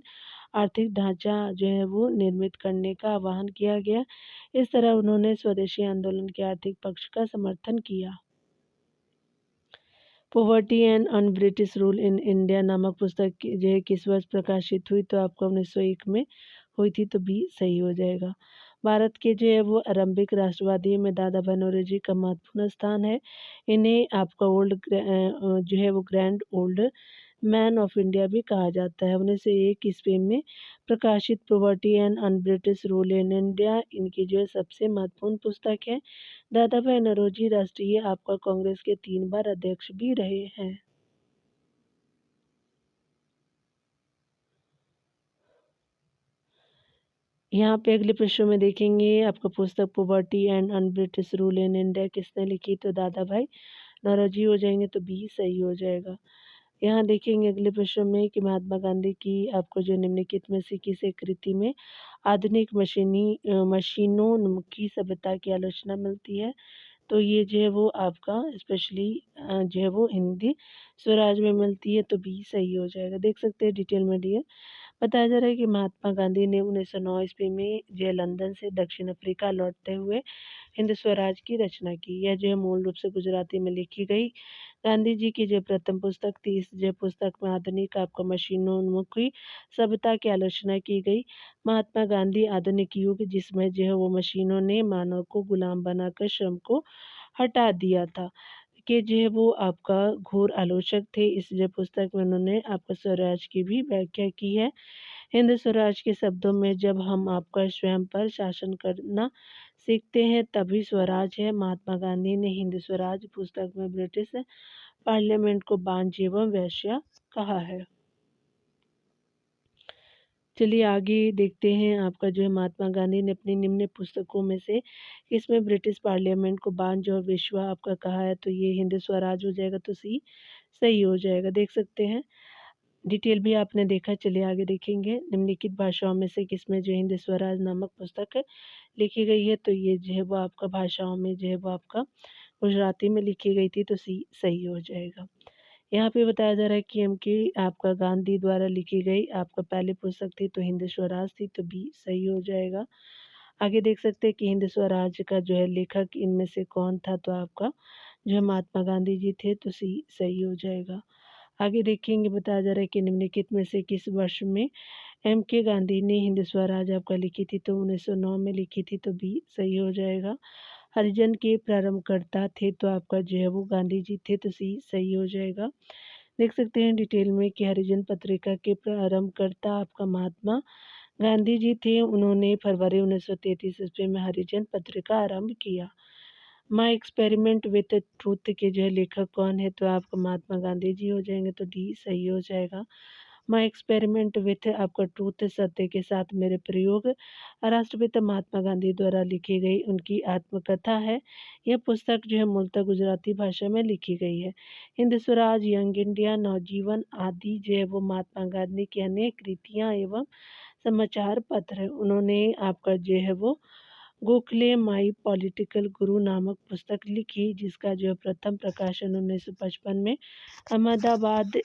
आर्थिक ढांचा जो है वो निर्मित करने का आह्वान किया गया। इस तरह उन्होंने स्वदेशी आंदोलन के आर्थिक पक्ष का समर्थन किया। Poverty and un British rule in India नामक पुस्तक जो है किस वर्ष प्रकाशित हुई? तो आपका 1901 में हुई थी, तो भी सही हो जाएगा। भारत के जो है वो आरंभिक राष्ट्रवादियों में दादा भाई नौरोजी का महत्वपूर्ण स्थान है। इन्हें आपका जो है वो grand old man of India भी कहा जाता है। 1901 ईस्वी में प्रकाशित poverty and un British rule in India इनकी जो है सबसे महत्वपूर्ण पुस्तक है। दादा भाई नौरोजी राष्ट्रीय आपका कांग्रेस के 3 बार अध्यक्ष भी रहे हैं। यहाँ पे अगले प्रश्नों में देखेंगे आपका पुस्तक poverty and un British rule in India किसने लिखी? तो दादा भाई नौरोजी हो जाएंगे, तो बी सही हो जाएगा। यहाँ देखेंगे अगले प्रश्न में कि महात्मा गांधी की आपको जो निम्नलिखित में से किस एक कृति में आधुनिक मशीनोन्मुखी सभ्यता की आलोचना मिलती है? तो ये जो है वो आपका स्पेशली जो है वो हिंदी स्वराज में मिलती है तो बी सही हो जाएगा। देख सकते हैं डिटेल में डियर बताया जा रहा है कि महात्मा गांधी ने 1909 ईस्वी में जो है लंदन से दक्षिण अफ्रीका लौटते हुए हिंद स्वराज की रचना की। यह जो है मूल रूप से गुजराती में लिखी गई गांधी जी की जो प्रथम पुस्तक थी। इस जो पुस्तक में आधुनिक आपका मशीनोन्मुखी सभ्यता की आलोचना की गई। महात्मा गांधी आधुनिक युग जिसमें जो है वो मशीनों ने मानव को गुलाम बनाकर श्रम को हटा दिया था कि जो है वो आपका घोर आलोचक थे। इस जो पुस्तक में उन्होंने आपका स्वराज की भी व्याख्या की है। हिंद स्वराज के शब्दों में जब हम आपका स्वयं पर शासन करना सीखते हैं तभी स्वराज है। महात्मा गांधी ने हिंद स्वराज पुस्तक में ब्रिटिश पार्लियामेंट को बांझ एवं वेश्या कहा है। चलिए आगे देखते हैं आपका जो है महात्मा गांधी ने अपनी निम्न पुस्तकों में से इसमें ब्रिटिश पार्लियामेंट को बांझ और वेश्या आपका कहा है तो ये हिंद स्वराज हो जाएगा तो सी सही हो जाएगा। देख सकते हैं डिटेल भी आपने देखा। चलिए आगे देखेंगे निम्नलिखित भाषाओं में से किसमें जो हिंद स्वराज नामक पुस्तक लिखी गई है तो ये जो है वो आपका भाषाओं में जो है वो आपका गुजराती में लिखी गई थी तो सी सही हो जाएगा। यहाँ पे बताया जा रहा है कि आपका गांधी द्वारा लिखी गई आपका पहली पुस्तक थी तो हिंद स्वराज थी तो बी सही हो जाएगा। आगे देख सकते हैं कि हिंद स्वराज का जो है लेखक इनमें से कौन था तो आपका जो है महात्मा गांधी जी थे तो सी सही हो जाएगा। आगे देखेंगे बताया जा रहा है कि निम्नलिखित में से किस वर्ष में के गांधी ने हिंद स्वराज आपका लिखी थी तो 1909 में लिखी थी तो बी सही हो जाएगा। हरिजन के प्रारंभकर्ता थे तो आपका जो है वो गांधी जी थे तो सी सही हो जाएगा। देख सकते हैं डिटेल में कि हरिजन पत्रिका के प्रारंभकर्ता आपका महात्मा गांधी जी थे। उन्होंने फरवरी 1933 ईस्वी में हरिजन पत्रिका आरंभ किया। माई एक्सपेरिमेंट विथ ट्रूथ के जो है लेखक कौन है तो आपका महात्मा गांधी जी हो जाएंगे तो डी सही हो जाएगा। माई एक्सपेरिमेंट विथ आपका ट्रूथ सत्य के साथ मेरे प्रयोग राष्ट्रपिता महात्मा गांधी द्वारा लिखी गई उनकी आत्मकथा है। यह पुस्तक जो है मूलतः गुजराती भाषा में लिखी गई है। हिंद स्वराज, यंग इंडिया, नवजीवन आदि जो है वो महात्मा गांधी की अनेक कृतियाँ एवं समाचार पत्र है। उन्होंने आपका जो है वो गोखले माई पॉलिटिकल गुरु नामक पुस्तक लिखी जिसका जो है प्रथम प्रकाशन 1955 में अहमदाबाद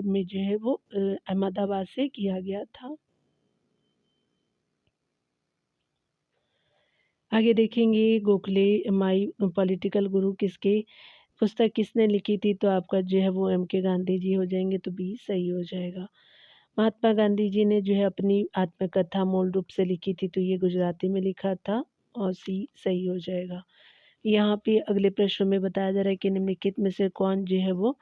में जो है वो अहमदाबाद से किया गया था। आगे देखेंगे गोखले माई पॉलिटिकल गुरु किसके पुस्तक किसने लिखी थी तो आपका जो है वो के गांधी जी हो जाएंगे तो बी सही हो जाएगा। महात्मा गांधी जी ने जो है अपनी आत्मकथा मूल रूप से लिखी थी तो ये गुजराती में लिखा था और सी सही हो जाएगा। यहाँ पे अगले प्रश्न में बताया जा रहा है कि निम्नलिखित में से कौन जो है वो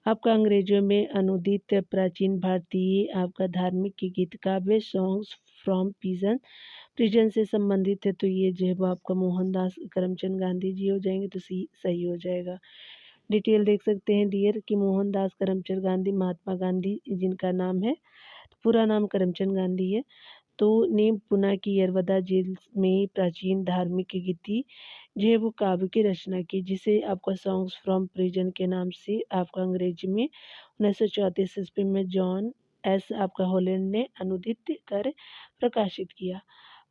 आपका अंग्रेजों में अनुदित प्राचीन भारतीय आपका धार्मिक गीत काव्य सॉन्ग्स फ्रॉम प्रिजन से संबंधित है तो ये जो है वो आपका मोहनदास करमचंद गांधी जी हो जाएंगे तो सी सही हो जाएगा। डिटेल देख सकते हैं डियर कि मोहनदास करमचंद गांधी महात्मा गांधी जिनका नाम है पूरा नाम करमचंद गांधी है तो ने पुणे की यरवदा जेल में प्राचीन धार्मिक गीति जो है वो काव्य की रचना की जिसे आपका सॉन्ग्स फ्रॉम प्रिजन के नाम से आपका अंग्रेजी में 1934 ईस्वी में जॉन एस आपका हॉलैंड ने अनुदित कर प्रकाशित किया।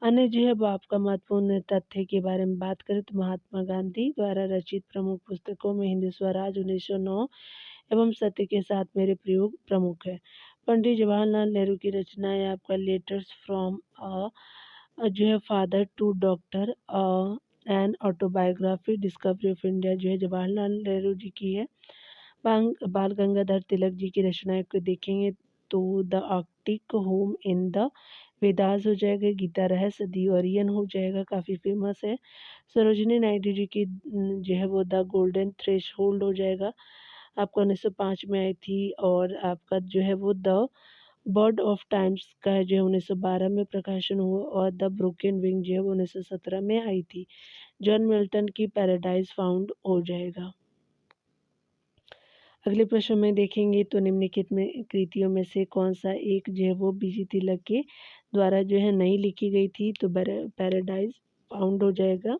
अन्य जो है वो आपका महत्वपूर्ण तथ्य के बारे में बात करें तो महात्मा गांधी द्वारा रचित प्रमुख पुस्तकों में हिंद स्वराज 1909 एवं सत्य के साथ मेरे प्रयोग प्रमुख है। पंडित जवाहरलाल नेहरू की रचना है आपका लेटर्स फ्रॉम जो है father to daughter an autobiography discovery of India जो है जवाहरलाल नेहरू जी की है। बाल गंगाधर तिलक जी की रचनाएं को देखेंगे तो the Arctic home in the Vedas हो जाएगा। गीता रहस्य दी ओरियन हो जाएगा काफ़ी फेमस है। सरोजिनी नायडू जी की जो है वो द गोल्डन थ्रेश होल्ड हो जाएगा आपका 1905 में आई थी। और आपका जो है वो द बर्ड ऑफ टाइम्स का है जो है 1912 में प्रकाशन हुआ और द ब्रोकन विंग जो है वो 1917 में आई थी। जॉन मिल्टन की पैराडाइज फाउंड हो जाएगा। अगले प्रश्न में देखेंगे तो निम्नलिखित में कृतियों में से कौन सा एक जो है वो बीजी तिलक के द्वारा जो है नहीं लिखी गई थी तो पैराडाइज फाउंड हो जाएगा।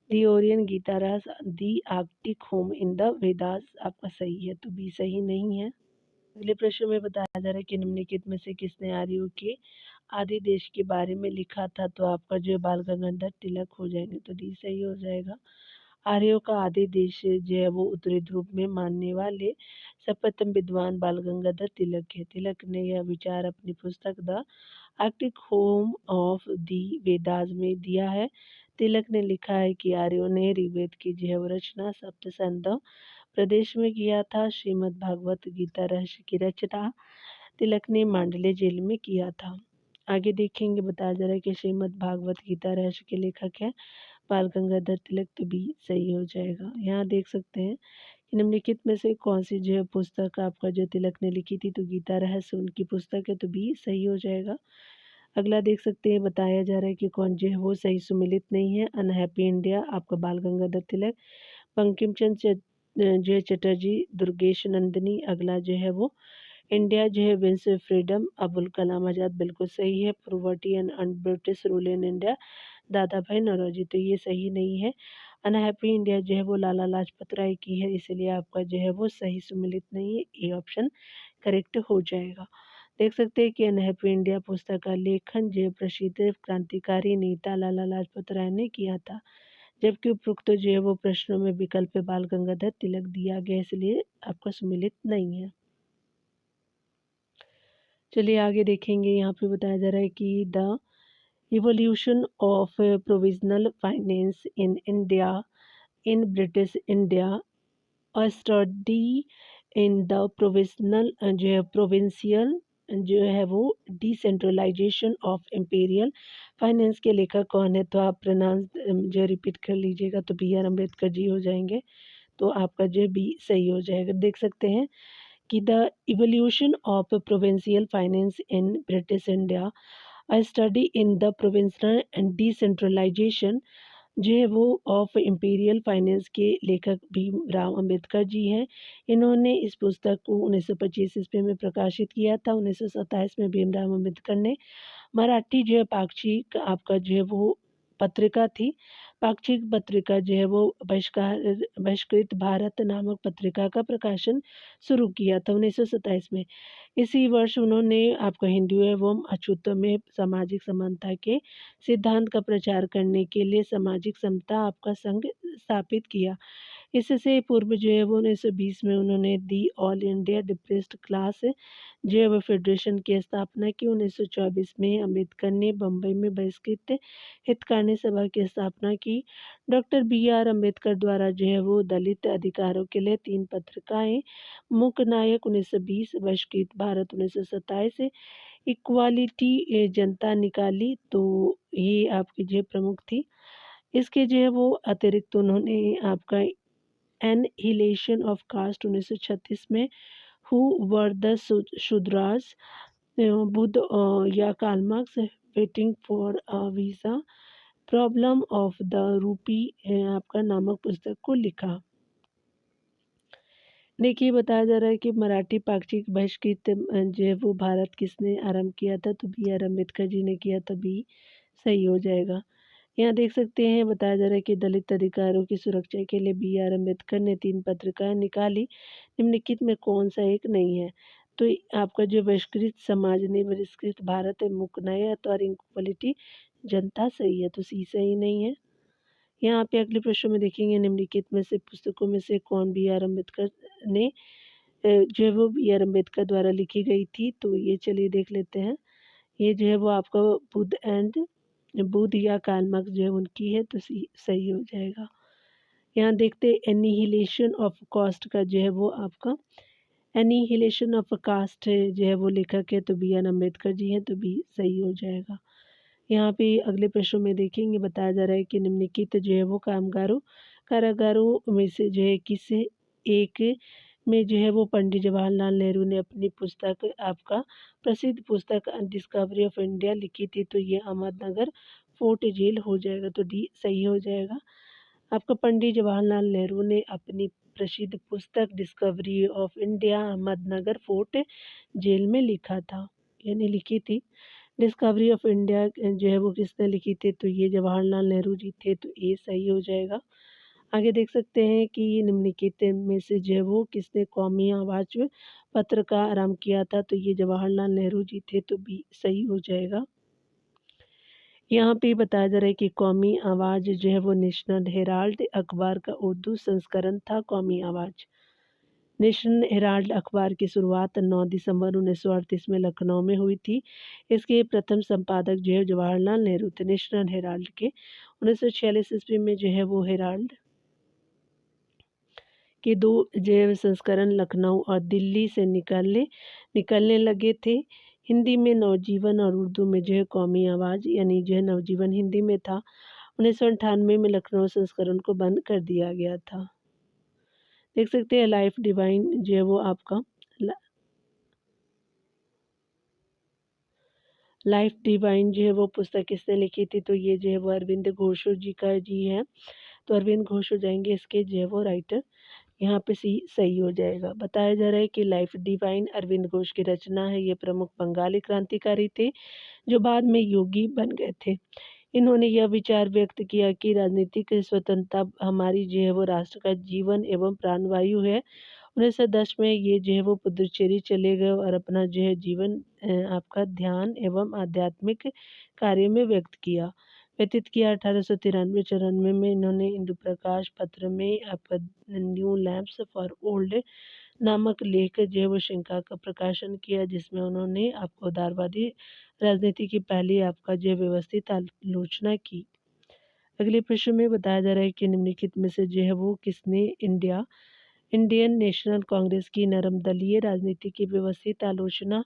दी ओरियन, गीता रस, the Arctic home in the Vedas आपका सही है तो बी सही नहीं है। अगले प्रश्न में बताया जा रहा है कि निम्नलिखित में से किसने आर्यों के आदि देश के बारे में लिखा था तो आपका जो है बाल गंगाधर तिलक हो जाएंगे तो डी सही हो जाएगा। आर्यों का आदि देश जो है वो उत्तरी ध्रुव में मानने वाले सर्वप्रथम विद्वान बाल गंगाधर तिलक है। तिलक ने यह विचार अपनी पुस्तक the Arctic home of the Vedas में दिया है। तिलक ने लिखा है कि आर्यों ने ऋग्वेद की जो है वो रचना सप्त सैंधव प्रदेश में किया था। श्रीमद् भागवत गीता रहस्य की रचना तिलक ने मांडले जेल में किया था। आगे देखेंगे, बताया जा रहा है कि श्रीमद् भागवत गीता रहस्य के लेखक है बाल गंगाधर तिलक, तो भी सही हो जाएगा। यहाँ देख सकते हैं कि निम्नलिखित में से कौन सी जो है पुस्तक आपका जो तिलक ने लिखी थी, तो गीता रहस्य उनकी पुस्तक है, तो भी सही हो जाएगा। अगला देख सकते हैं, बताया जा रहा है कि कौन जो है वो सही सुमिलित नहीं है। अनहैप्पी इंडिया आपका बाल गंगाधर तिलक, बंकिम चंद्र जो है चटर्जी, दुर्गेश नंदिनी। अगला जो है वो इंडिया जो है विंस फ्रीडम, अबुल कलाम आज़ाद, बिल्कुल सही है। Poverty and British rule in India, दादा भाई नौरोजी, तो ये सही नहीं है। अनहैप्पी इंडिया जो है वो लाला लाजपत राय की है, इसलिए आपका जो है वो सही सुमिलित नहीं है। ये ऑप्शन करेक्ट हो जाएगा। देख सकते हैं कि अनहैप्पी इंडिया पुस्तक का लेखन जो है प्रसिद्ध क्रांतिकारी नेता लाला लाजपत राय ने किया था, जबकि उपरोक्त जो है वो प्रश्नों में विकल्प बाल गंगाधर तिलक दिया गया, इसलिए आपका सुमिलित नहीं है। चलिए आगे देखेंगे, यहाँ पे बताया जा रहा है कि the evolution of provisional finance in India in British India, a study in the provisional जो है प्रोविंशियल जो है वो डिसेंट्रलाइजेशन ऑफ इम्पीरियल फाइनेंस के लेखक कौन है, तो आप प्रोनाउंस जो रिपीट कर लीजिएगा, तो बी आर अम्बेडकर जी हो जाएंगे, तो आपका जो बी सही हो जाएगा। देख सकते हैं कि the evolution of provincial finance in British India, a study in the provincial and decentralization जो है वो ऑफ इम्पीरियल फाइनेंस के लेखक भीमराव अंबेडकर जी हैं। इन्होंने इस पुस्तक को 1925 ईस्वी में प्रकाशित किया था। 1927 में भीमराव अंबेडकर ने मराठी जो है पाक्षिक आपका जो है वो पत्रिका थी, पाक्षिक पत्रिका जो है वो बहिष्कृत भारत नामक पत्रिका का प्रकाशन शुरू किया था 1927 में। इसी वर्ष उन्होंने आपका हिंदू एवं अछूतों में सामाजिक समानता के सिद्धांत का प्रचार करने के लिए सामाजिक समता आपका संघ स्थापित किया। इससे पूर्व जो है वो 1920 में उन्होंने the all India depressed class जो है वो फेडरेशन की स्थापना की। 1924 में अम्बेडकर ने बम्बई में बहिष्कृत हितकानी सभा की स्थापना की। डॉक्टर बी आर अम्बेडकर द्वारा जो है वो दलित अधिकारों के लिए 3 पत्रिकाएं, मूक नायक 1920, बहिष्कृत भारत 1927, इक्वालिटी जनता निकाली, तो ये आपकी जो प्रमुख थी। इसके जो है वो अतिरिक्त उन्होंने आपका एनहिलेशन ऑफ कास्ट 1936 में, who were the Shudras, Buddha या Karl Marx, waiting for a visa, problem of the rupee आपका नामक पुस्तक को लिखा। देखिए, बताया जा रहा है कि मराठी पाक्षिक बहिष्कृत जो है वो भारत किसने आरंभ किया था, तो बी आर अम्बेडकर जी ने किया था, बी सही हो जाएगा। यहाँ देख सकते हैं, बताया जा रहा है कि दलित अधिकारों की सुरक्षा के लिए बी आर अम्बेडकर ने 3 पत्रिकाएं निकाली, निम्नलिखित में कौन सा एक नहीं है, तो आपका जो बहिष्कृत समाज ने बहिष्कृत भारत है, मुकनायत और इक्वलिटी जनता सही है, तो सी सही नहीं है। यहाँ पे अगले प्रश्न में देखेंगे, निम्नलिखित में से पुस्तकों में से कौन बी आर अम्बेडकर ने जो है वो बी आर अम्बेडकर द्वारा लिखी गई थी, तो ये चलिए देख लेते हैं। ये जो है वो आपका बुद्ध या कार्ल मार्क्स जो है उनकी है, तो सही हो जाएगा। यहाँ देखते हैं एनिहिलेशन ऑफ कास्ट का जो है वो आपका एनिहिलेशन ऑफ कास्ट है जो है वो लेखक है, तो बी आर अम्बेडकर जी हैं, तो भी सही हो जाएगा। यहाँ पे अगले प्रश्न में देखेंगे, बताया जा रहा है कि निम्नलिखित जो है वो कारागारों में से जो है किस एक में जो है वो पंडित जवाहरलाल नेहरू ने अपनी पुस्तक आपका प्रसिद्ध पुस्तक डिस्कवरी ऑफ इंडिया लिखी थी, तो ये अहमदनगर फोर्ट जेल हो जाएगा, तो डी सही हो जाएगा। आपका पंडित जवाहरलाल नेहरू ने अपनी प्रसिद्ध पुस्तक discovery of India Ahmednagar fort jail में लिखा था, यानी लिखी थी। डिस्कवरी ऑफ इंडिया जो है वो किसने लिखी थी, तो ये जवाहरलाल नेहरू जी थे, तो ये सही हो जाएगा। आगे देख सकते हैं कि निम्नलिखित में से जो है वो किसने कौमी आवाज पत्र का आरंभ किया था, तो ये जवाहरलाल नेहरू जी थे, तो भी सही हो जाएगा। यहाँ पे बताया जा रहा है कि कौमी आवाज़ जो है वो नेशनल हेराल्ड अखबार का उर्दू संस्करण था कौमी आवाज़। नेशनल हेराल्ड अखबार की शुरुआत 9 दिसंबर 1938 में लखनऊ में हुई थी। इसके प्रथम संपादक जो है जवाहरलाल नेहरू थे नेशनल हेराल्ड के। 1946 ईस्वी में जो है वो हेराल्ड के 2 जो है संस्करण लखनऊ और दिल्ली से निकलने लगे थे। हिंदी में नवजीवन और उर्दू में जो है कौमी आवाज़ यानी जो है नवजीवन हिंदी में था। 1998 में लखनऊ संस्करण को बंद कर दिया गया था। देख सकते हैं लाइफ डिवाइन जो है वो आपका लाइफ डिवाइन जो है वो पुस्तक किसने लिखी थी, तो ये जो है वो अरविंद घोष जी का जी है। तो अरविंद घोष हो जाएंगे इसके जो है वो राइटर। यहाँ पे सी सही हो जाएगा। बताया जा रहा है कि लाइफ डिवाइन अरविंद घोष की रचना है। ये प्रमुख बंगाली क्रांतिकारी थे जो बाद में योगी बन गए थे। इन्होंने यह विचार व्यक्त किया कि राजनीतिक स्वतंत्रता हमारी जो है वो राष्ट्र का जीवन एवं प्राणवायु है। 1910 में ये जो है वो पुदुचेरी चले गए और अपना जो है जीवन आपका ध्यान एवं आध्यात्मिक कार्यों में व्यतीत किया। 1893-94 में इन्होंने इंदु प्रकाश पत्र में आपका न्यू लैम्प्स फॉर ओल्ड नामक लेख जो है वो श्रृंखला का प्रकाशन किया, जिसमें उन्होंने आपको उदारवादी राजनीति की पहली आपका जो है व्यवस्थित आलोचना की। अगले प्रश्न में बताया जा रहा है कि निम्नलिखित में से जो है वो किसने इंडियन नेशनल कांग्रेस की नरमदलीय राजनीति की व्यवस्थित आलोचना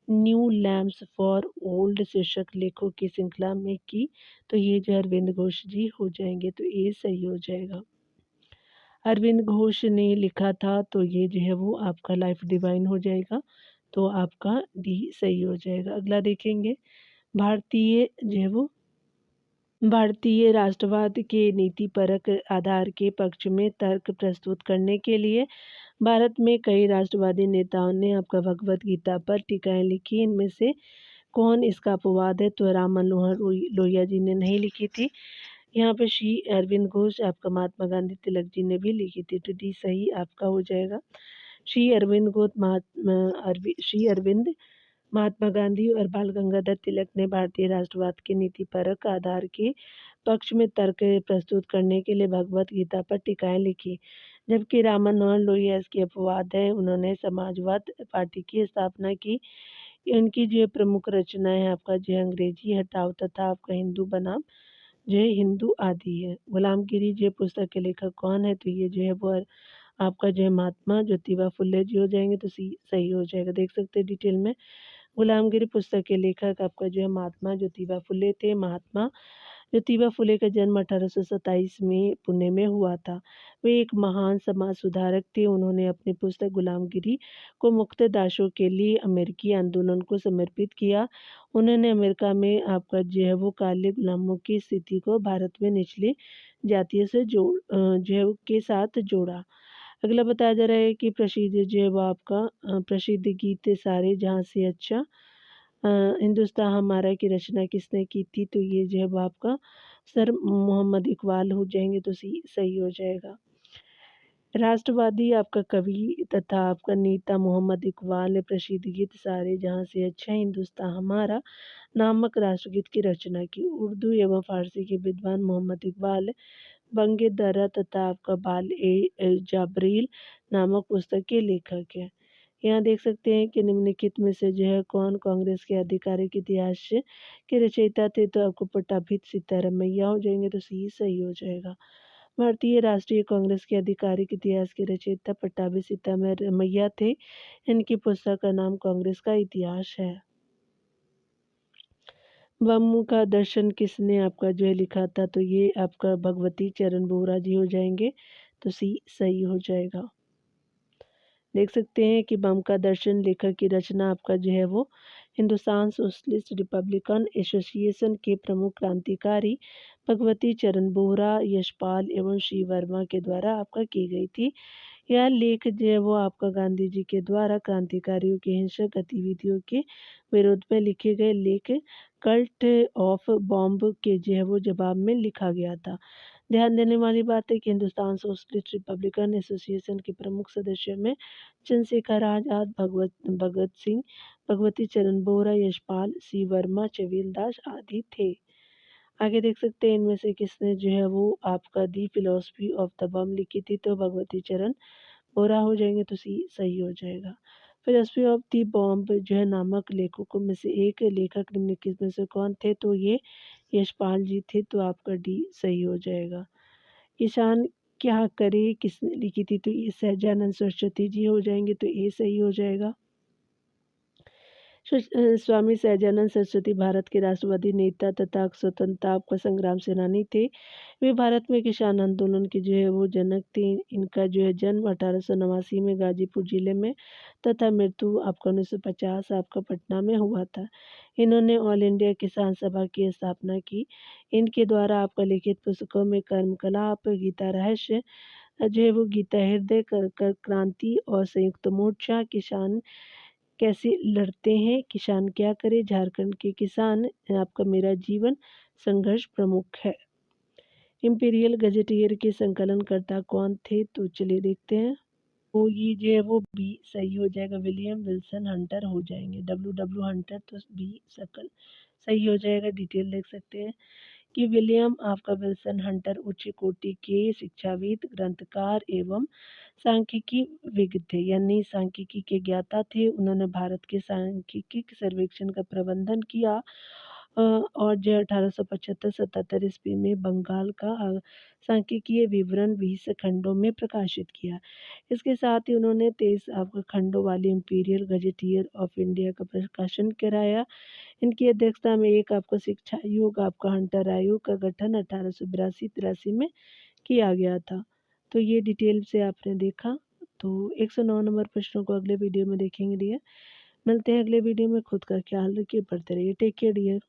न्यू लैम्प्स फॉर ओल्ड शीर्षक लेखों की श्रृंखला में की, तो ये जो अरविंद घोष जी हो जाएंगे। तो ये सही हो जाएगा। अरविंद घोष ने लिखा था, तो ये जो है वो आपका लाइफ डिवाइन हो जाएगा। तो आपका डी सही हो जाएगा। अगला देखेंगे भारतीय जो है वो भारतीय राष्ट्रवाद के नीतिपरक आधार के पक्ष में तर्क प्रस्तुत करने के लिए भारत में कई राष्ट्रवादी नेताओं ने आपका भगवत गीता पर टीकाएं लिखी। इनमें से कौन इसका अपवाद है, तो राम मनोहर लोहिया जी ने नहीं लिखी थी। यहाँ पे श्री अरविंद घोष आपका महात्मा गांधी तिलक जी ने भी लिखी थी। तो डी सही आपका हो जाएगा। श्री अरविंद महात्मा गांधी और बाल गंगाधर तिलक ने भारतीय राष्ट्रवाद के नीतिपरक आधार के पक्ष में तर्क प्रस्तुत करने के लिए भगवत गीता पर टीकाएं लिखी, जबकि राम मनोहर लोहिया इसके अपवाद है। उन्होंने समाजवाद पार्टी की स्थापना की। इनकी जो प्रमुख रचनाएं है आपका जो है अंग्रेजी हटाओ तथा आपका हिंदू बनाम जो है हिंदू आदि है। गुलामगिरी जो पुस्तक के लेखक कौन है, तो ये जो है वो आपका जो है महात्मा ज्योतिबा फुले जी हो जाएंगे। तो सही हो जाएगा। देख सकते हैं डिटेल में गुलामगिरी पुस्तक के लेखक आपका जो है महात्मा ज्योतिबा फुले थे। महात्मा ज्योतिबा फुले का जन्म 1827 में पुणे में हुआ था। वे एक महान समाज सुधारक थे। उन्होंने अपनी पुस्तक गुलामगिरी को मुक्त दासों के लिए अमेरिकी आंदोलन को समर्पित किया। उन्होंने अमेरिका में आपका जो है वो काले गुलामों की स्थिति को भारत में निचले जातियों से जो है के साथ जोड़ा। अगला बताया जा रहा है कि प्रसिद्ध जो है वो आपका प्रसिद्ध गीत सारे जहाँ से अच्छा हिंदुस्तान हमारा की रचना किसने की थी, तो ये जो है वो आपका सर मोहम्मद इकबाल हो जाएंगे। तो सही हो जाएगा। राष्ट्रवादी आपका कवि तथा आपका नेता मोहम्मद इकबाल ने प्रसिद्ध गीत सारे जहाँ से अच्छा हिंदुस्तान हमारा नामक राष्ट्रगीत की रचना की। उर्दू एवं फारसी के विद्वान मोहम्मद इकबाल बंगे दर्रा तथा आपका बाल ए जाबरील नामक पुस्तक के लेखक हैं। यहाँ देख सकते हैं कि निम्नलिखित में से जो है कौन कांग्रेस के आधिकारिक इतिहास के रचयिता थे, तो आपको पट्टाभित सीतारमैया हो जाएंगे। तो सही हो जाएगा। भारतीय राष्ट्रीय कांग्रेस के आधिकारिक इतिहास के रचयिता पट्टाभित सीतारमैया थे। इनकी पुस्तक का नाम कांग्रेस का इतिहास है। बम का दर्शन किसने आपका जो है लिखा था, तो ये आपका भगवती चरण बोहरा जी हो जाएंगे। तो सही हो जाएगा। देख सकते हैं कि बम का दर्शन लेखक की रचना आपका जो है वो हिंदुस्तान सोशलिस्ट रिपब्लिकन एसोसिएशन के प्रमुख क्रांतिकारी भगवती चरण बोहरा, यशपाल एवं श्री वर्मा के द्वारा आपका की गई थी। यह लेख जो है वो आपका गांधी जी के द्वारा क्रांतिकारियों की हिंसक गतिविधियों के विरोध में लिखे गए लेख कल्ट ऑफ बॉम्ब के जो है वो जवाब में लिखा गया था। ध्यान देने वाली बात है कि हिंदुस्तान सोशलिस्ट रिपब्लिकन एसोसिएशन के प्रमुख सदस्यों में चंद्रशेखर आजाद, भगत सिंह, भगवती चरण बोहरा, यशपाल, सी वर्मा, चवील दास आदि थे। आगे देख सकते हैं इनमें से किसने जो है वो आपका दी फिलॉसफी ऑफ द बम लिखी थी, तो भगवती चरण बोरा हो जाएंगे तो सी सही हो जाएगा। फिलॉसफी ऑफ दी बॉम्ब जो है नामक लेखकों में से एक लेखक निम्नलिखित में से कौन थे, तो ये यशपाल जी थे, तो आपका डी सही हो जाएगा। किसान क्या करे किसने लिखी थी, तो ये सहजानंद सरस्वती जी हो जाएंगे, तो ए सही हो जाएगा। स्वामी सहजानंद सरस्वती भारत के राष्ट्रवादी नेता तथा स्वतंत्रता आपका संग्राम सेनानी थे। वे भारत में किसान आंदोलन के जो है वो जनक थे। इनका जो है जन्म 1889 में गाजीपुर जिले में तथा मृत्यु आपका 1950 आपका पटना में हुआ था। इन्होंने ऑल इंडिया किसान सभा की स्थापना की। इनके द्वारा आपका लिखित पुस्तकों में कर्मकला आप गीता रहस्य जो है वो गीता हृदय कर क्रांति और संयुक्त मोर्चा किसान कैसे लड़ते हैं, किसान क्या करे, झारखंड के किसान आपका मेरा जीवन संघर्ष प्रमुख है। इंपीरियल गजेटियर के संकलनकर्ता कौन थे, तो चलिए देखते हैं। तो ये जो है वो बी सही हो जाएगा, विलियम विल्सन हंटर हो जाएंगे, डब्ल्यू डब्ल्यू हंटर, तो बी सकल सही हो जाएगा। डिटेल देख सकते हैं कि विलियम आपका विल्सन हंटर उच्च कोटि के शिक्षाविद, ग्रंथकार एवं सांख्यिकी विज्ञ थे, यानी सांख्यिकी के ज्ञाता थे। उन्होंने भारत के सांख्यिकी सर्वेक्षण का प्रबंधन किया और जो 1875-77 ईस्वी में बंगाल का सांख्यिकीय विवरण 20 खंडों में प्रकाशित किया। इसके साथ ही उन्होंने 23 आपका खंडों वाली इंपीरियल गजेटियर ऑफ इंडिया का प्रकाशन कराया। इनकी अध्यक्षता में एक आपका शिक्षा आयोग, आपका हंटर आयोग का गठन 1882-83 में किया गया था। तो ये डिटेल से आपने देखा। तो 109 नंबर प्रश्नों को अगले वीडियो में देखेंगे डियर। मिलते हैं अगले वीडियो में। खुद का ख्याल रखिए, पढ़ते रहिए। Take care dear.